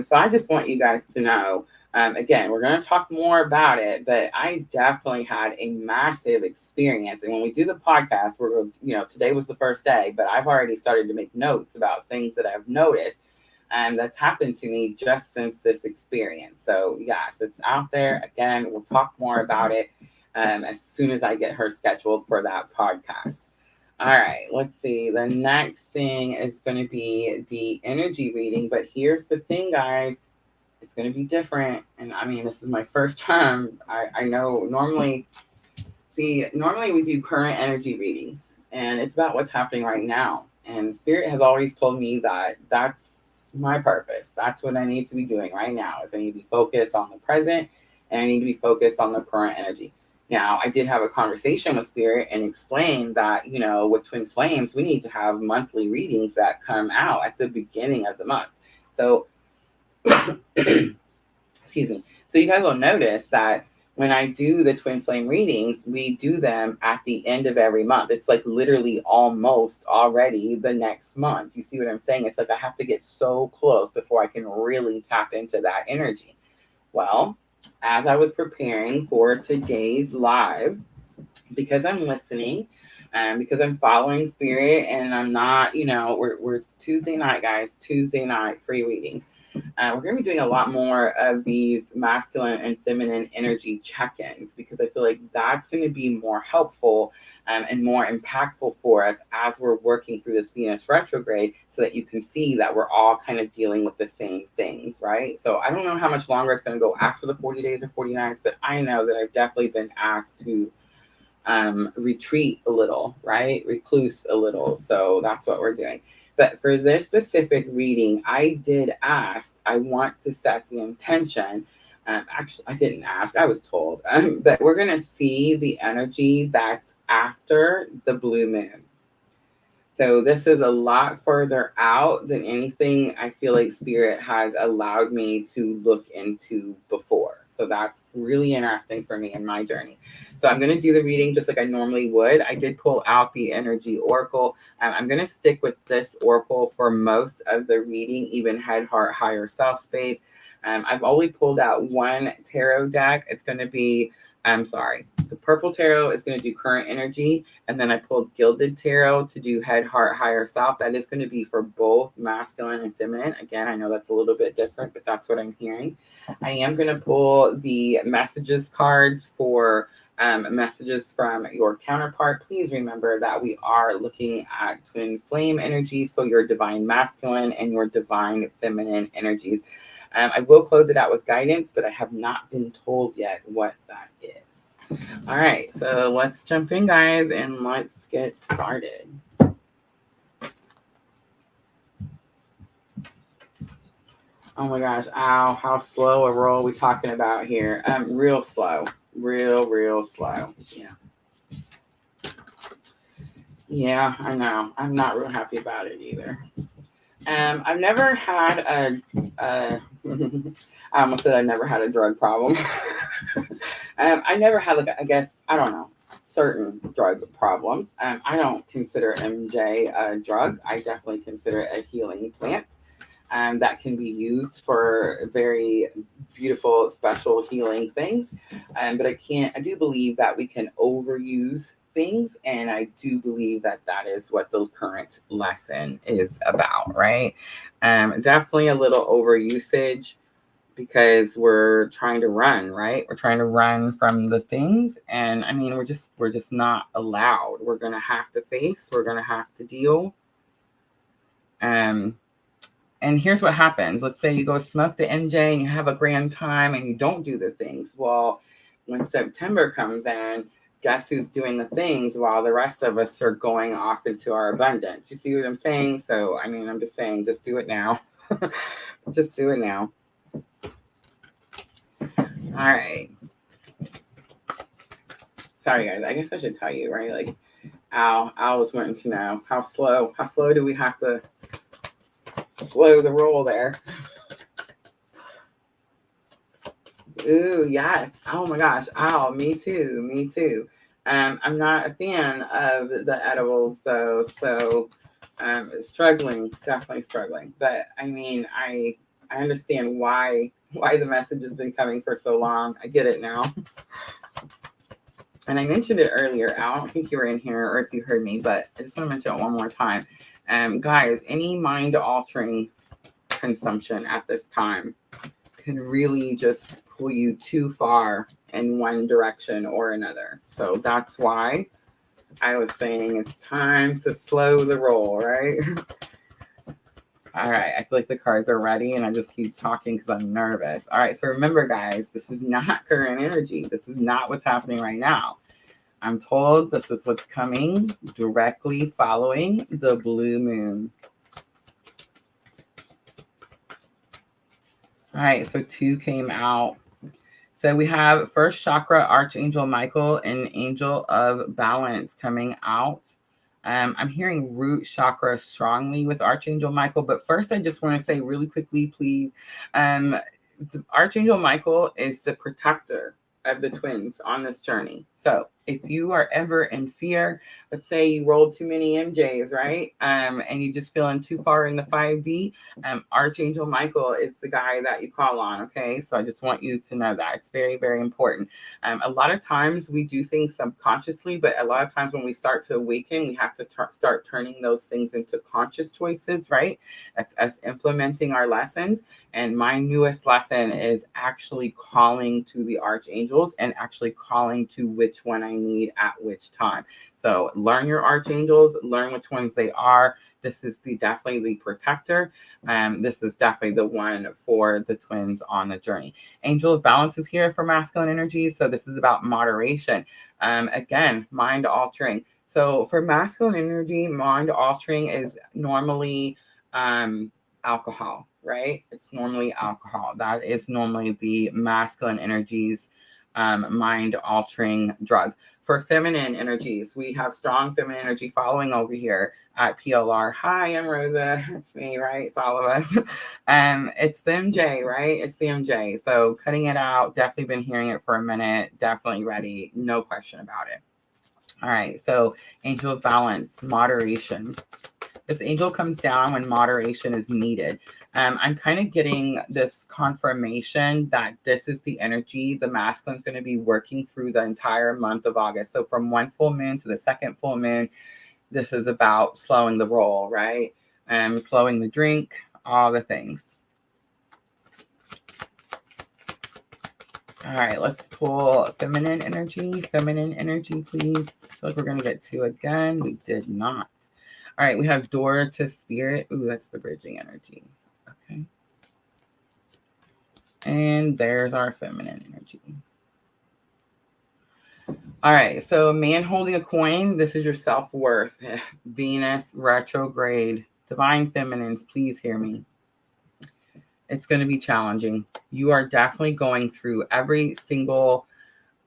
So I just want you guys to know, again, we're going to talk more about it, but I definitely had a massive experience. And when we do the podcast, today was the first day, but I've already started to make notes about things that I've noticed that's happened to me just since this experience. So yes, it's out there. Again, we'll talk more about it. as soon as I get her scheduled for that podcast. All right, let's see. The next thing is going to be the energy reading. But here's the thing, guys. It's going to be different. And I mean, this is my first time. I know normally we do current energy readings. And it's about what's happening right now. And Spirit has always told me that that's my purpose. That's what I need to be doing right now is I need to be focused on the present and I need to be focused on the current energy. Now, I did have a conversation with Spirit and explained that, with Twin Flames, we need to have monthly readings that come out at the beginning of the month. So, excuse me. So you guys will notice that when I do the Twin Flame readings, we do them at the end of every month. It's like literally almost already the next month. You see what I'm saying? It's like I have to get so close before I can really tap into that energy. Well, as I was preparing for today's live, because I'm listening, because I'm following Spirit, and I'm not, we're Tuesday night, guys, Tuesday night free readings. We're going to be doing a lot more of these masculine and feminine energy check-ins because I feel like that's going to be more helpful and more impactful for us as we're working through this Venus retrograde so that you can see that we're all kind of dealing with the same things, right? So I don't know how much longer it's going to go after the 40 days or 40 nights, but I know that I've definitely been asked to retreat a little, right? Recluse a little. So that's what we're doing. But for this specific reading, I did ask, I want to set the intention. Actually, I didn't ask, I was told. But we're going to see the energy that's after the blue moon. So this is a lot further out than anything I feel like Spirit has allowed me to look into before. So that's really interesting for me in my journey. So I'm going to do the reading just like I normally would. I did pull out the energy oracle. I'm going to stick with this oracle for most of the reading, even head, heart, higher self space. I've only pulled out one tarot deck. It's going to be, the purple tarot is going to do current energy. And then I pulled gilded tarot to do head, heart, higher self. That is going to be for both masculine and feminine. Again, I know that's a little bit different, but that's what I'm hearing. I am going to pull the messages cards for messages from your counterpart. Please remember that we are looking at twin flame energy. So your divine masculine and your divine feminine energies. I will close it out with guidance, but I have not been told yet what that is. All right, so let's jump in, guys, and let's get started. Oh my gosh, ow, how slow a roll we talking about here? Real slow, real slow. Yeah, I know. I'm not real happy about it either. I've never had I almost said I never had a drug problem. I never had, certain drug problems. I don't consider MJ a drug. I definitely consider it a healing plant that can be used for very beautiful, special healing things. But I do believe that we can overuse things, and I do believe that that is what the current lesson is about, right? Definitely a little overusage because we're trying to run, right? We're trying to run from the things, and I mean, we're just not allowed. We're gonna have to face. We're gonna have to deal. And here's what happens. Let's say you go smoke the MJ and you have a grand time and you don't do the things. Well, when September comes in, guess who's doing the things while the rest of us are going off into our abundance? You see what I'm saying? So, I mean, I'm just saying, just do it now. Just do it now. All right. Sorry, guys. I guess I should tell you, right? Like, Al was wanting to know how slow do we have to slow the roll there? Ooh, yes. Oh my gosh. Ow, me too. I'm not a fan of the edibles though, so definitely struggling. But I mean, I understand why the message has been coming for so long. I get it now. And I mentioned it earlier. I don't think you were in here or if you heard me, but I just want to mention it one more time. Guys, any mind altering consumption at this time can really just pull you too far in one direction or another. So that's why I was saying it's time to slow the roll, right? All right, I feel like the cards are ready and I just keep talking because I'm nervous. All right, so remember, guys, this is not current energy. This is not what's happening right now. I'm told this is what's coming directly following the blue moon. All right, so 2 came out. So we have first chakra, Archangel Michael, and Angel of Balance coming out. I'm hearing root chakra strongly with Archangel Michael, but first I just want to say really quickly, please, Archangel Michael is the protector of the twins on this journey. So if you are ever in fear, let's say you rolled too many MJs, right? And you just feeling too far in the 5D, Archangel Michael is the guy that you call on, okay? So I just want you to know that. It's very, very important. A lot of times we do things subconsciously, but a lot of times when we start to awaken, we have to start turning those things into conscious choices, right? That's us implementing our lessons. And my newest lesson is actually calling to the archangels and actually calling to which one I need at which time. So learn your archangels, learn which ones they are. This is definitely the protector. This is definitely the one for the twins on the journey. Angel of Balance is here for masculine energy. So this is about moderation. Again, mind altering. So for masculine energy, mind altering is normally alcohol, right? It's normally alcohol. That is normally the masculine energies mind altering drug. For feminine energies, we have strong feminine energy following over here at PLR. Hi, I'm Rosa. It's me, right? It's all of us. It's the MJ, right? It's the MJ. So cutting it out, definitely been hearing it for a minute, definitely ready, no question about it. All right, so Angel of Balance, moderation. This angel comes down when moderation is needed. I'm kind of getting this confirmation that this is the energy the masculine's going to be working through the entire month of August. So from one full moon to the second full moon, this is about slowing the roll, right? Slowing the drink, all the things. All right, let's pull feminine energy. Feminine energy, please. I feel like we're going to get 2 again. We did not. All right, we have door to spirit. Ooh, that's the bridging energy. Okay. And there's our feminine energy. All right, so man holding a coin. This is your self-worth. Venus retrograde. Divine feminines, please hear me. It's going to be challenging. You are definitely going through every single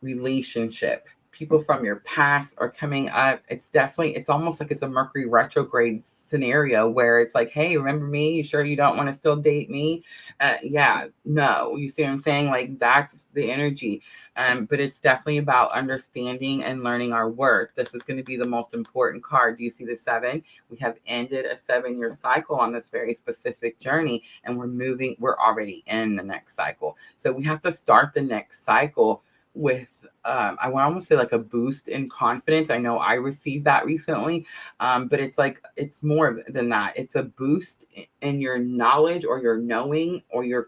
relationship. People from your past are coming up. It's almost like it's a Mercury retrograde scenario where it's like, hey, remember me? You sure you don't want to still date me? Yeah, no. You see what I'm saying? Like that's the energy. But it's definitely about understanding and learning our worth. This is going to be the most important card. Do you see the 7? We have ended a 7-year cycle on this very specific journey, and we're already in the next cycle. So we have to start the next cycle with I want to almost say like a boost in confidence. I know I received that recently, but it's more than that. It's a boost in your knowledge or your knowing or your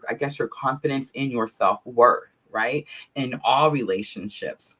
confidence in your self-worth, right? In all relationships.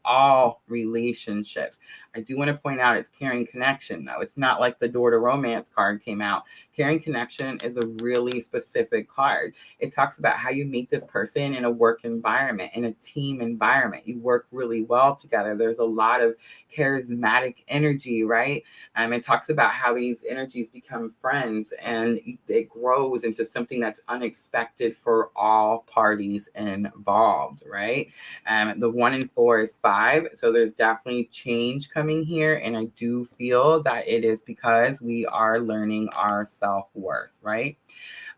I do want to point out it's Caring Connection, though. It's not like the Door to Romance card came out. Caring Connection is a really specific card. It talks about how you meet this person in a work environment, in a team environment. You work really well together. There's a lot of charismatic energy, right? It talks about how these energies become friends and it grows into something that's unexpected for all parties involved, right? The 1 and 4 is 5. So there's definitely change coming here. And I do feel that it is because we are learning our self-worth, right?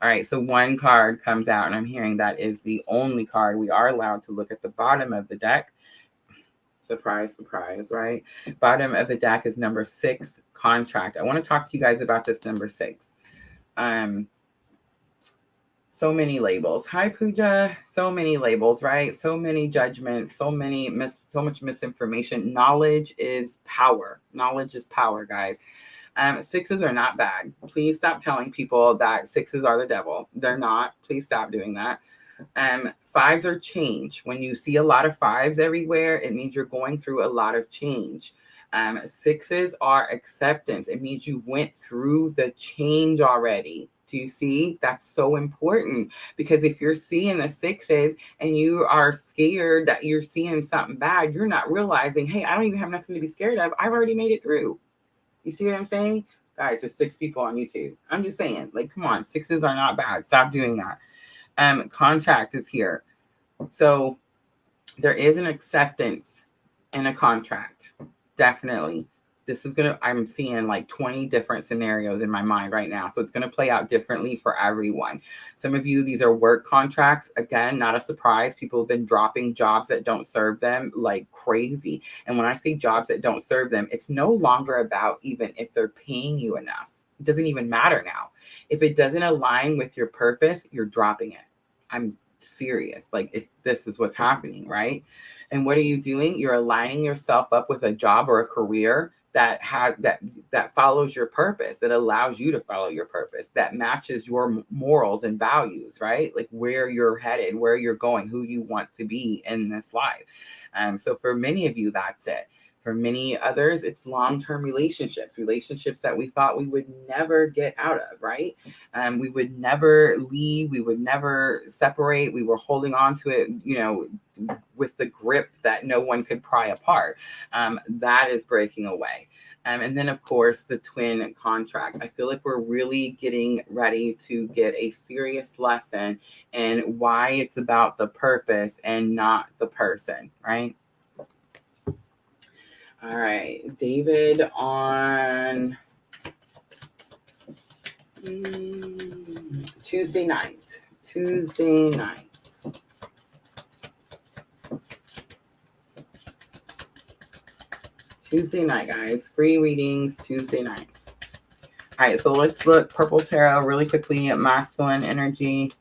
All right, so 1 card comes out, and I'm hearing that is the only card. We are allowed to look at the bottom of the deck. Surprise, surprise, right? Bottom of the deck is number 6, contract. I want to talk to you guys about this number 6. So many labels. Hi, Pooja. So many labels, right? So many judgments, so much misinformation. Knowledge is power. Knowledge is power, guys. 6s are not bad. Please stop telling people that 6s are the devil. They're not. Please stop doing that. Fives are change. When you see a lot of fives everywhere, it means you're going through a lot of change. Sixes are acceptance. It means you went through the change already. Do you see? That's so important, because if you're seeing the sixes and you are scared that you're seeing something bad, you're not realizing, hey, I don't even have nothing to be scared of. I've already made it through. You see what I'm saying? Guys, there's 6 people on YouTube. I'm just saying, like, come on, sixes are not bad. Stop doing that. Contract is here. So there is an acceptance in a contract. Definitely. This is I'm seeing like 20 different scenarios in my mind right now. So it's going to play out differently for everyone. Some of you, these are work contracts. Again, not a surprise. People have been dropping jobs that don't serve them like crazy. And when I say jobs that don't serve them, it's no longer about even if they're paying you enough. It doesn't even matter now. If it doesn't align with your purpose, you're dropping it. I'm serious. Like, if this is what's happening, right? And what are you doing? You're aligning yourself up with a job or a career that follows your purpose, that allows you to follow your purpose, that matches your morals and values, right? Like where you're headed, where you're going, who you want to be in this life. So for many of you, that's it. For many others, it's long-term relationships that we thought we would never get out of, right? We would never leave. We would never separate. We were holding on to it, with the grip that no one could pry apart. That is breaking away. And then, of course, the twin contract. I feel like we're really getting ready to get a serious lesson in why it's about the purpose and not the person, right? All right, David on Tuesday night. Tuesday night, guys. Free readings Tuesday night. All right, so let's look Purple Tarot really quickly at masculine energy.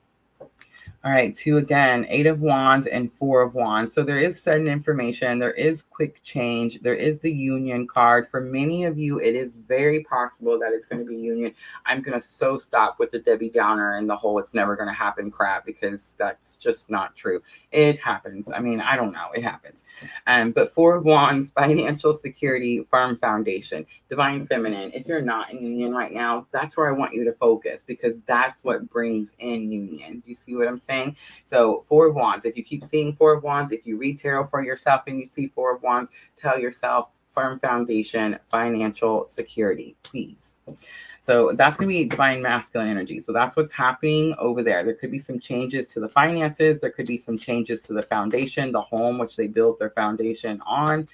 All right, 2 again, 8 of Wands and 4 of Wands. So there is sudden information. There is quick change. There is the union card. For many of you, it is very possible that it's going to be union. I'm going to stop with the Debbie Downer and the whole it's never going to happen crap, because that's just not true. It happens. I mean, I don't know. It happens. But 4 of Wands, financial security, firm foundation, divine feminine. If you're not in union right now, that's where I want you to focus, because that's what brings in union. You see what I'm saying? So 4 of Wands. If you keep seeing 4 of Wands, if you read tarot for yourself and you see 4 of Wands, tell yourself firm foundation, financial security, please. So that's going to be divine masculine energy. So that's what's happening over there. There could be some changes to the finances. There could be some changes to the foundation, the home, which they built their foundation on.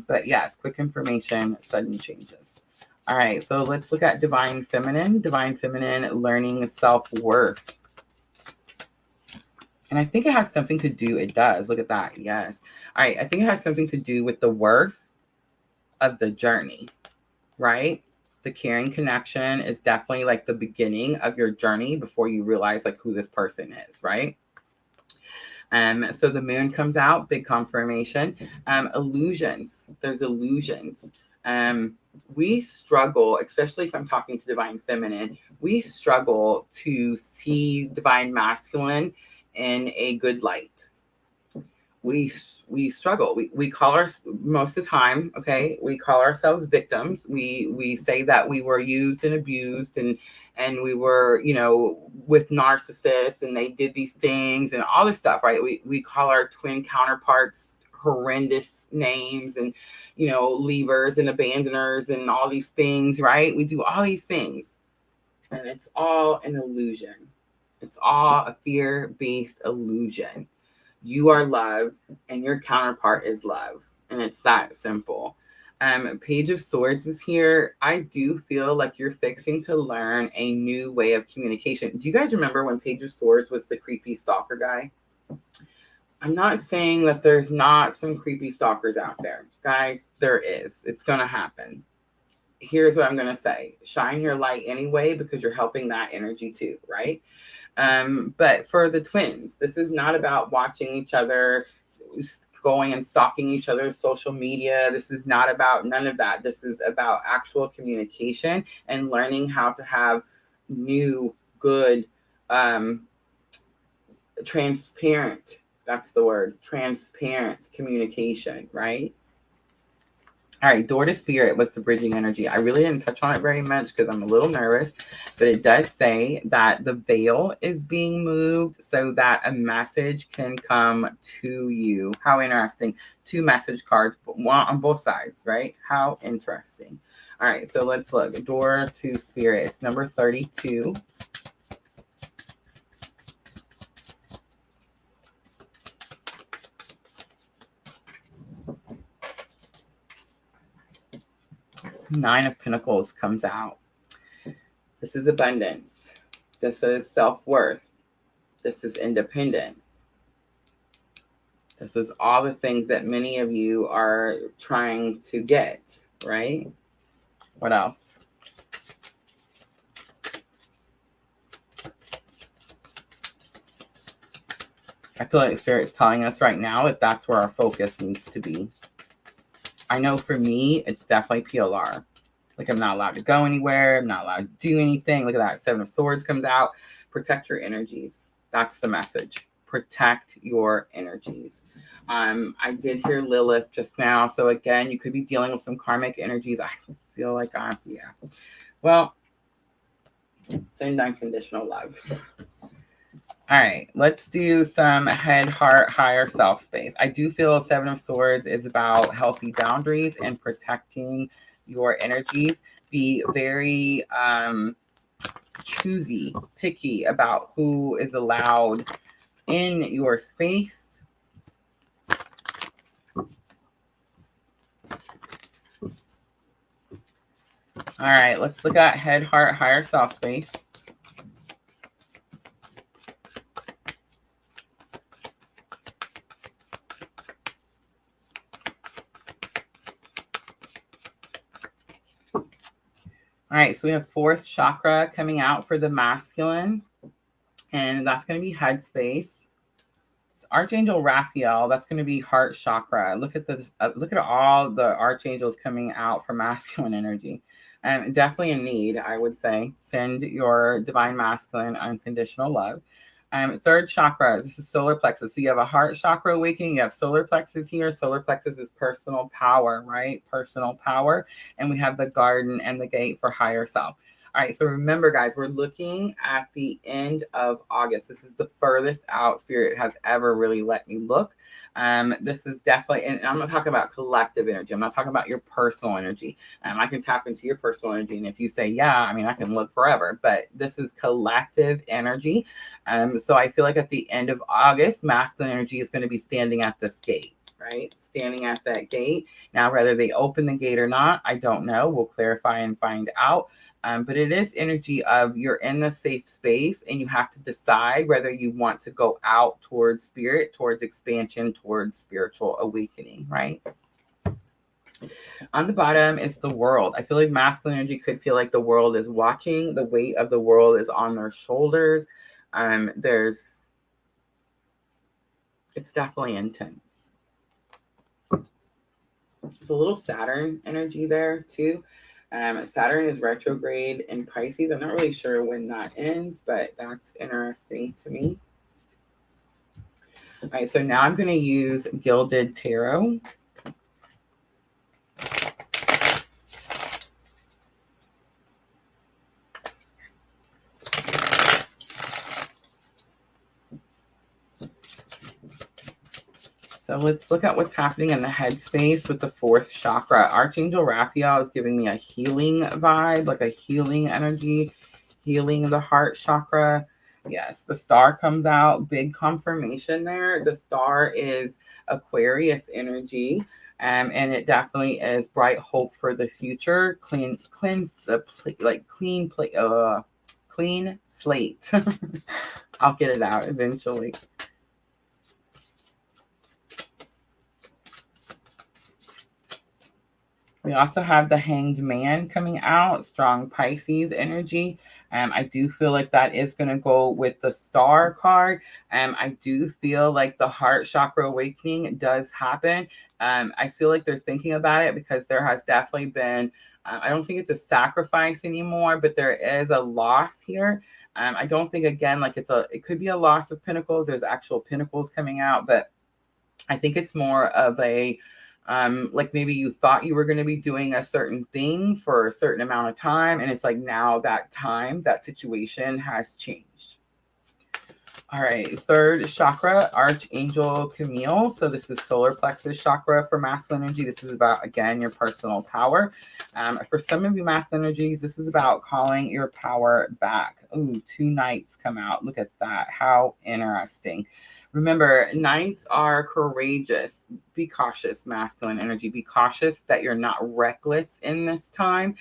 But yes, quick information, sudden changes. All right, so let's look at divine feminine. Divine feminine, learning self-worth. And I think it has something to do, it does. Look at that. Yes. All right. I think it has something to do with the worth of the journey, right? The caring connection is definitely like the beginning of your journey before you realize like who this person is, right? So the moon comes out, big confirmation. Illusions. There's illusions. We struggle, especially if I'm talking to divine feminine, we struggle to see divine masculine in a good light. We struggle. We call most of the time, okay, we call ourselves victims. We say that we were used and abused and we were, with narcissists and they did these things and all this stuff, right? We call our twin counterparts horrendous names and, leavers and abandoners and all these things, right? We do all these things and it's all an illusion. It's all a fear-based illusion. You are love and your counterpart is love. And it's that simple. Page of Swords is here. I do feel like you're fixing to learn a new way of communication. Do you guys remember when Page of Swords was the creepy stalker guy? I'm not saying that there's not some creepy stalkers out there. Guys, there is. It's going to happen. Here's what I'm going to say. Shine your light anyway, because you're helping that energy too, right? But for the twins, this is not about watching each other, going and stalking each other's social media. This is not about none of that. This is about actual communication and learning how to have new, good, transparent. That's the word. Transparent communication, right? All right, door to spirit was the bridging energy. I really didn't touch on it very much because I'm a little nervous, but it does say that the veil is being moved so that a message can come to you. How interesting. 2 message cards, one on both sides, right? How interesting. All right, so let's look. Door to spirit. It's number 32. Nine of Pentacles comes out. This is abundance. This is self-worth. This is independence. This is all the things that many of you are trying to get, right? What else? I feel like Spirit's telling us right now that that's where our focus needs to be. I know for me, it's definitely PLR. Like I'm not allowed to go anywhere. I'm not allowed to do anything. Look at that. 7 of Swords comes out. Protect your energies. That's the message. Protect your energies. I did hear Lilith just now. So again, you could be dealing with some karmic energies. I feel like yeah. Well, send unconditional love. All right, let's do some head, heart, higher self space. I do feel 7 of Swords is about healthy boundaries and protecting your energies. Be very choosy, picky about who is allowed in your space. All right, let's look at head, heart, higher self space. All right, so we have 4th chakra coming out for the masculine, and that's going to be head space. It's Archangel Raphael. That's going to be heart chakra. Look at this. Look at all the archangels coming out for masculine energy. Definitely a need, I would say. Send your divine masculine unconditional love. 3rd chakra, this is solar plexus. So you have a heart chakra awakening. You have solar plexus here. Solar plexus is personal power, right? Personal power. And we have the garden and the gate for higher self. All right, so remember, guys, we're looking at the end of August. This is the furthest out Spirit has ever really let me look. This is definitely, and I'm not talking about collective energy. I'm not talking about your personal energy. I can tap into your personal energy, and if you say, yeah, I mean, I can look forever, but this is collective energy. So I feel like at the end of August, masculine energy is going to be standing at this gate. Right? Standing at that gate. Now, whether they open the gate or not, I don't know. We'll clarify and find out. But it is energy of you're in the safe space and you have to decide whether you want to go out towards spirit, towards expansion, towards spiritual awakening, right? On the bottom is the world. I feel like masculine energy could feel like the world is watching. The weight of the world is on their shoulders. It's definitely intense. There's a little Saturn energy there too. Saturn is retrograde in Pisces. I'm not really sure when that ends, but that's interesting to me. All right, so now I'm going to use Gilded Tarot. So let's look at what's happening in the headspace with the 4th chakra. Archangel Raphael is giving me a healing vibe, like a healing energy, healing the heart chakra. Yes, the star comes out, big confirmation there. The star is Aquarius energy, and it definitely is bright hope for the future. Clean slate. I'll get it out eventually. We also have the Hanged Man coming out, strong Pisces energy. I do feel like that is going to go with the Star card. I do feel like the heart chakra awakening does happen. I feel like they're thinking about it because there has definitely been, I don't think it's a sacrifice anymore, but there is a loss here. I don't think, again, like it could be a loss of pentacles. There's actual pentacles coming out, but I think it's more of a, like maybe you thought you were going to be doing a certain thing for a certain amount of time. And it's like now that time, that situation has changed. All right, third chakra, Archangel Camille. So this is solar plexus chakra for masculine energy. This is about, again, your personal power. For some of you masculine energies, this is about calling your power back. Ooh, 2 knights come out. Look at that. How interesting. Remember, knights are courageous. Be cautious, masculine energy. Be cautious that you're not reckless in this time.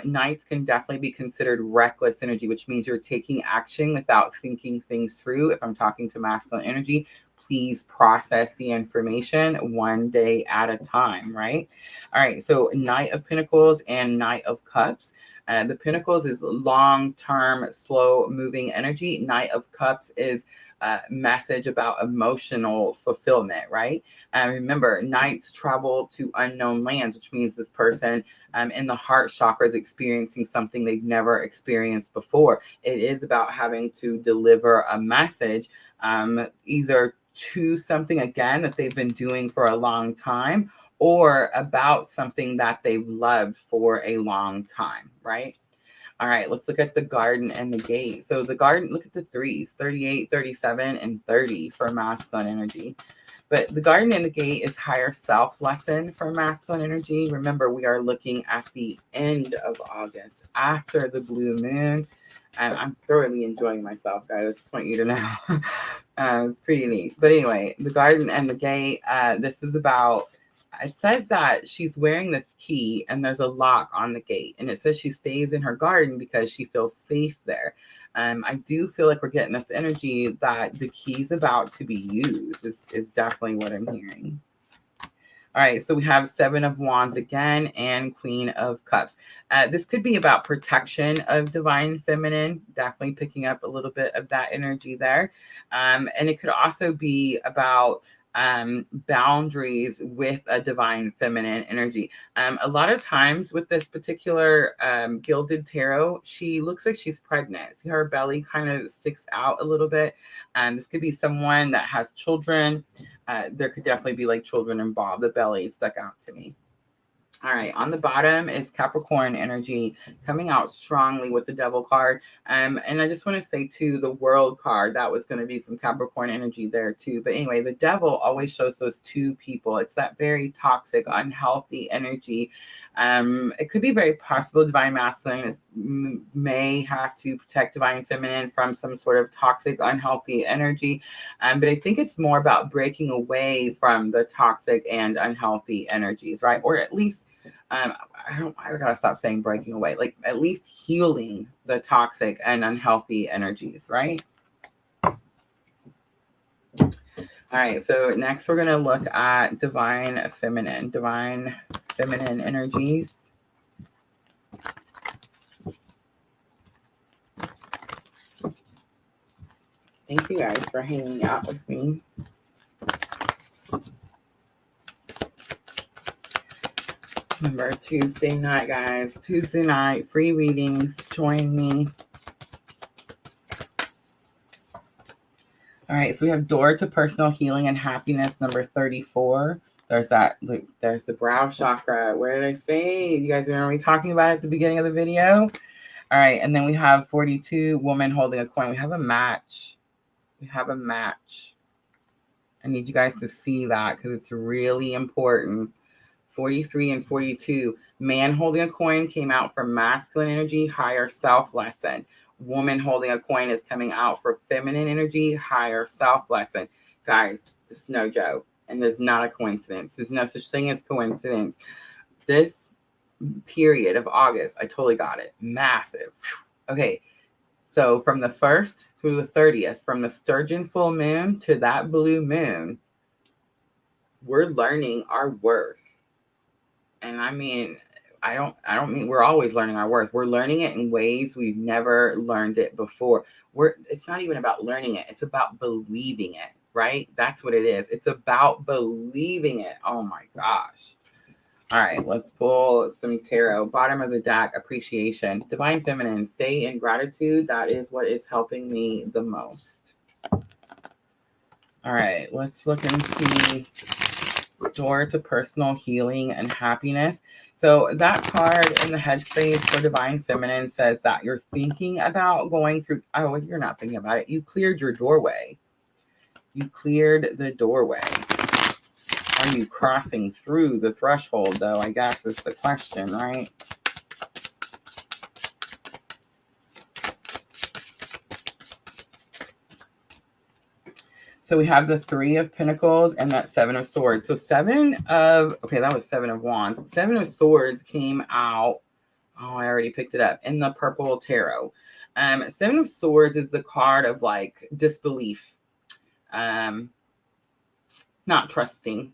Knights can definitely be considered reckless energy, which means you're taking action without thinking things through. If I'm talking to masculine energy, please process the information one day at a time, right? All right, so Knight of Pentacles and Knight of Cups. The Pentacles is long-term, slow-moving energy. Knight of Cups is a message about emotional fulfillment, right? Remember, Knights travel to unknown lands, which means this person in the heart chakra is experiencing something they've never experienced before. It is about having to deliver a message, either to something, again, that they've been doing for a long time, or about something that they've loved for a long time, right? All right, let's look at the garden and the gate. So the garden, look at the threes, 38, 37, and 30 for masculine energy. But the garden and the gate is higher self lesson for masculine energy. Remember, we are looking at the end of August after the blue moon. And I'm thoroughly enjoying myself, guys. I just want you to know. It's pretty neat. But anyway, the garden and the gate, this is about, it says that she's wearing this key and there's a lock on the gate. And it says she stays in her garden because she feels safe there. I do feel like we're getting this energy that the key's about to be used is definitely what I'm hearing. All right, so we have 7 of Wands again and Queen of Cups. This could be about protection of divine feminine, definitely picking up a little bit of that energy there. And it could also be about boundaries with a divine feminine energy. A lot of times with this particular gilded tarot, she looks like she's pregnant. See, her belly kind of sticks out a little bit. This could be someone that has children. There could definitely be like children involved. The belly stuck out to me. All right, on the bottom is Capricorn energy coming out strongly with the Devil card. And I just want to say, too, the World card, that was going to be some Capricorn energy there, too. But anyway, the Devil always shows those 2 people. It's that very toxic, unhealthy energy. It could be very possible divine masculine may have to protect divine feminine from some sort of toxic, unhealthy energy. But I think it's more about breaking away from the toxic and unhealthy energies, right? Or at least I gotta stop saying breaking away, like at least healing the toxic and unhealthy energies, right? All right, so next we're gonna look at divine feminine energies. Thank you guys for hanging out with me. Remember, Tuesday night, guys. Tuesday night, free readings. Join me. All right, so we have door to personal healing and happiness, number 34. There's that. Look, there's the brow chakra. Where did I say? You guys remember me talking about it at the beginning of the video? All right, and then we have 42, woman holding a coin. We have a match. We have a match. I need you guys to see that because it's really important. 43 and 42, man holding a coin came out for masculine energy, higher self lesson. Woman holding a coin is coming out for feminine energy, higher self lesson. Guys, this is no joke. And there's not a coincidence. There's no such thing as coincidence. This period of August, I totally got it. Massive. Okay. So from the 1st through the 30th, from the Sturgeon full moon to that blue moon, we're learning our worth. And I mean, I don't mean we're always learning our worth. We're learning it in ways we've never learned it before. It's not even about learning it. It's about believing it, right? That's what it is. It's about believing it. Oh my gosh. All right, let's pull some tarot. Bottom of the deck, appreciation. Divine Feminine, stay in gratitude. That is what is helping me the most. All right, let's look and see. Door to personal healing and happiness. So that card in the headspace for Divine Feminine says that you're thinking about going through. Oh, you're not thinking about it. You cleared your doorway. You cleared the doorway. Are you crossing through the threshold, though? I guess is the question, right? So we have the 3 of Pentacles and that 7 of Swords. So that was 7 of Wands. 7 of Swords came out. Oh, I already picked it up in the purple tarot. 7 of Swords is the card of like disbelief, not trusting.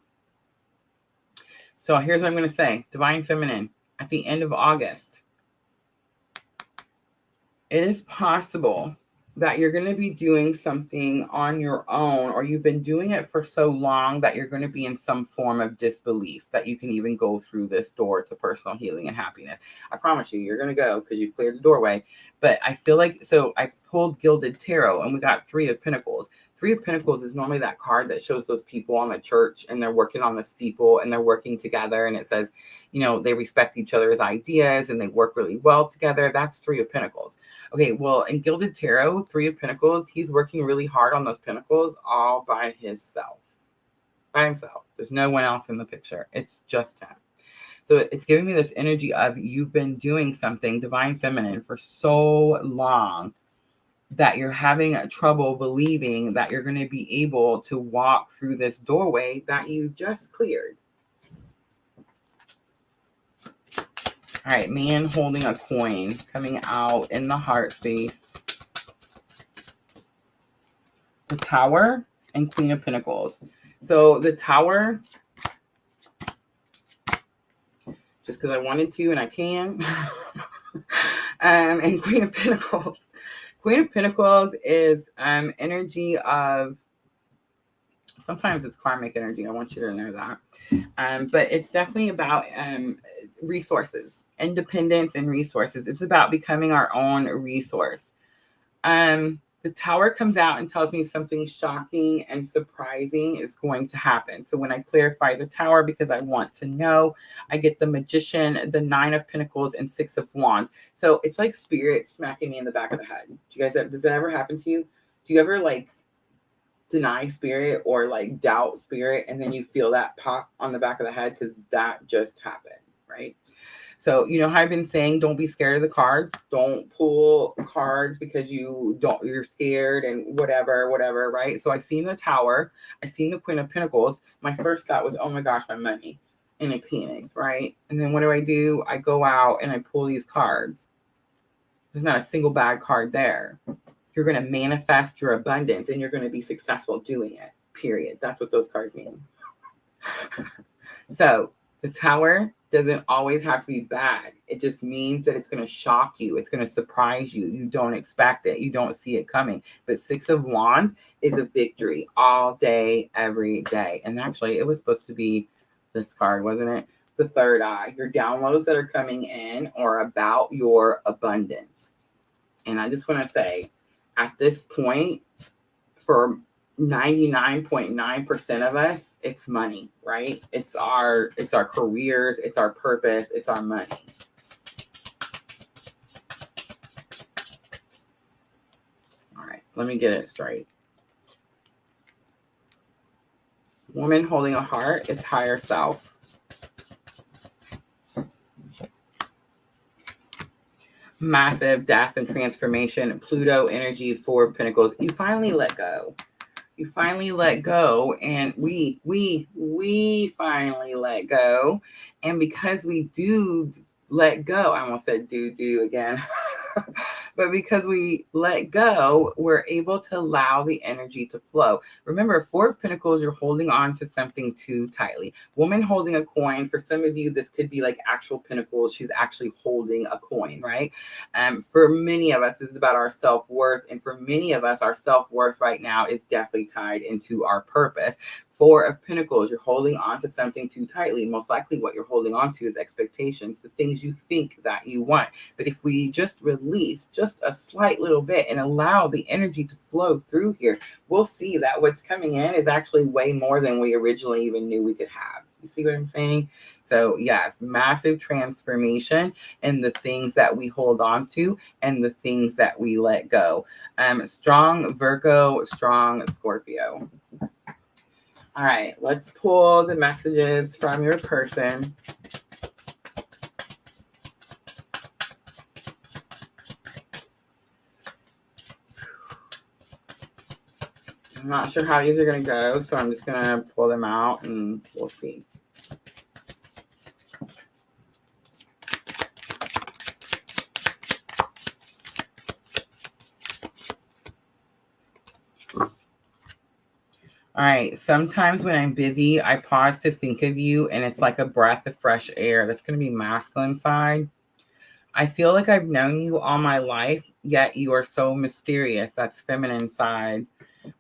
So here's what I'm going to say. Divine Feminine, at the end of August, it is possible that you're going to be doing something on your own, or you've been doing it for so long that you're going to be in some form of disbelief that you can even go through this door to personal healing and happiness. I promise you, you're going to go because you've cleared the doorway. But I feel like, so I pulled Gilded Tarot and we got 3 of Pentacles. 3 of Pentacles is normally that card that shows those people on the church and they're working on the steeple and they're working together. And it says, you know, they respect each other's ideas and they work really well together. That's 3 of Pentacles. Okay, well, in Gilded Tarot, 3 of Pentacles, he's working really hard on those pentacles all by himself. By himself. There's no one else in the picture. It's just him. So it's giving me this energy of you've been doing something, Divine Feminine, for so long that you're having trouble believing that you're going to be able to walk through this doorway that you just cleared. All right, man holding a coin coming out in the heart space. The Tower and Queen of Pentacles. So the Tower, just because I wanted to and I can. And Queen of Pentacles. Queen of Pentacles is energy of, sometimes it's karmic energy. I want you to know that. But it's definitely about resources, independence and resources. It's about becoming our own resource. The Tower comes out and tells me something shocking and surprising is going to happen. So when I clarify the Tower, because I want to know, I get the Magician, the 9 of Pentacles, and 6 of Wands. So it's like spirit smacking me in the back of the head. Does that ever happen to you? Do you ever like deny spirit or like doubt spirit and then you feel that pop on the back of the head? Because that just happened, right? So, you know how I've been saying, don't be scared of the cards. Don't pull cards because you're scared and whatever, right? So I seen the Tower. I seen the Queen of Pentacles. My first thought was, oh my gosh, my money. And I panicked, right? And then what do? I go out and I pull these cards. There's not a single bad card there. You're going to manifest your abundance and you're going to be successful doing it, period. That's what those cards mean. So the Tower doesn't always have to be bad. It just means that it's going to shock you. It's going to surprise you. You don't expect it. You don't see it coming. But 6 of Wands is a victory all day, every day. And actually, it was supposed to be this card, wasn't it? The third eye. Your downloads that are coming in are about your abundance. And I just want to say, at this point, for 99.9% of us, it's money, right? It's our careers, it's our purpose, it's our money. All right, let me get it straight. Woman holding a heart is higher self. Massive death and transformation. Pluto energy, 4 of Pentacles. You finally let go. You finally let go, and we finally let go. And because we do let go, I almost said do again. But because we let go, we're able to allow the energy to flow. Remember, 4 of Pentacles, you're holding on to something too tightly. Woman holding a coin. For some of you, this could be like actual pentacles. She's actually holding a coin, right? For many of us, this is about our self-worth. And for many of us, our self-worth right now is definitely tied into our purpose. Four of Pentacles, you're holding on to something too tightly. Most likely what you're holding on to is expectations, the things you think that you want. But if we just release just a slight little bit and allow the energy to flow through here, we'll see that what's coming in is actually way more than we originally even knew we could have. You see what I'm saying? So yes, massive transformation in the things that we hold on to and the things that we let go. Strong Virgo, strong Scorpio. All right, let's pull the messages from your person. I'm not sure how these are going to go, so I'm just going to pull them out and we'll see. All right, sometimes when I'm busy, I pause to think of you, and it's like a breath of fresh air. That's going to be masculine side. I feel like I've known you all my life, yet you are so mysterious. That's feminine side.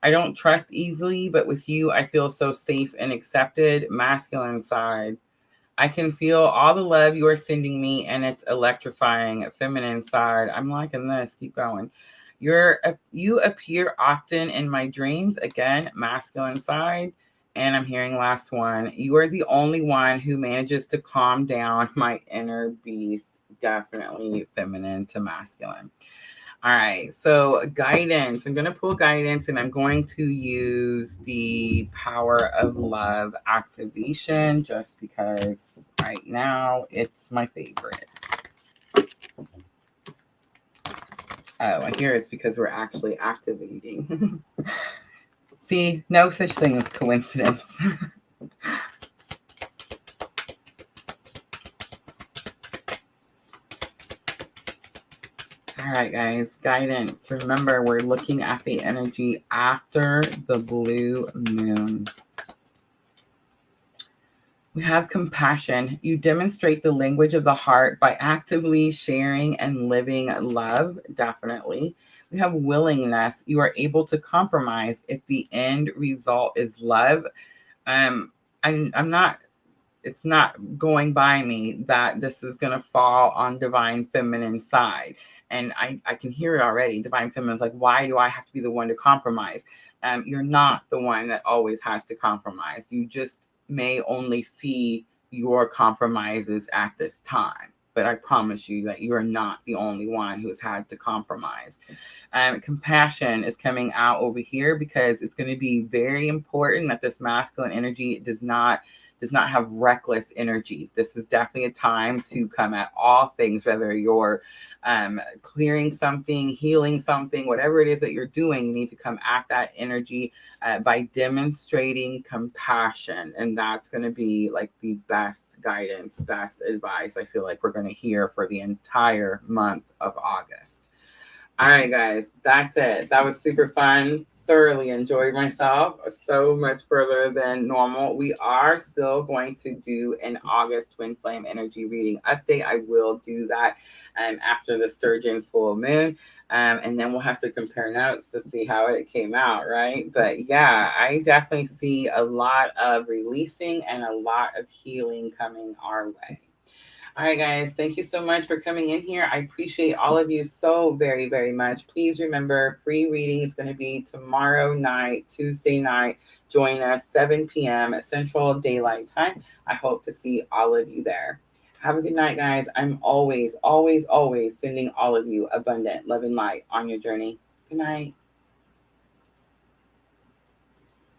I don't trust easily, but with you, I feel so safe and accepted. Masculine side. I can feel all the love you are sending me, and it's electrifying. Feminine side. I'm liking this. Keep going. You appear often in my dreams. Again, masculine side. And I'm hearing last one. You are the only one who manages to calm down my inner beast. Definitely feminine to masculine. All right, so guidance. I'm going to pull guidance, and I'm going to use the power of love activation just because right now it's my favorite. Oh, I hear it's because we're actually activating. See, no such thing as coincidence. All right, guys, guidance. Remember, we're looking at the energy after the blue moon. We have compassion. You demonstrate the language of the heart by actively sharing and living love, definitely. We have willingness. You are able to compromise if the end result is love. I'm not, it's not going by me that this is going to fall on divine feminine side. And I can hear it already. Divine feminine is like, why do I have to be the one to compromise? You're not the one that always has to compromise. You just may only see your compromises at this time. But I promise you that you are not the only one who has had to compromise. Compassion is coming out over here because it's going to be very important that this masculine energy does not have reckless energy. This is definitely a time to come at all things, whether you're clearing something, healing something, whatever it is that you're doing, you need to come at that energy by demonstrating compassion. And that's going to be like the best guidance, best advice I feel like we're going to hear for the entire month of August. All right, guys, that's it. That was super fun. Thoroughly enjoyed myself, so much further than normal. We are still going to do an August twin flame energy reading update. I will do that after the Sturgeon full moon, and then we'll have to compare notes to see how it came out, right? But yeah, I definitely see a lot of releasing and a lot of healing coming our way. All right, guys, thank you so much for coming in here. I appreciate all of you so very, very much. Please remember, free reading is going to be tomorrow night, Tuesday night. Join us 7 p.m. at Central Daylight Time. I hope to see all of you there. Have a good night, guys. I'm always, always, always sending all of you abundant love and light on your journey. Good night.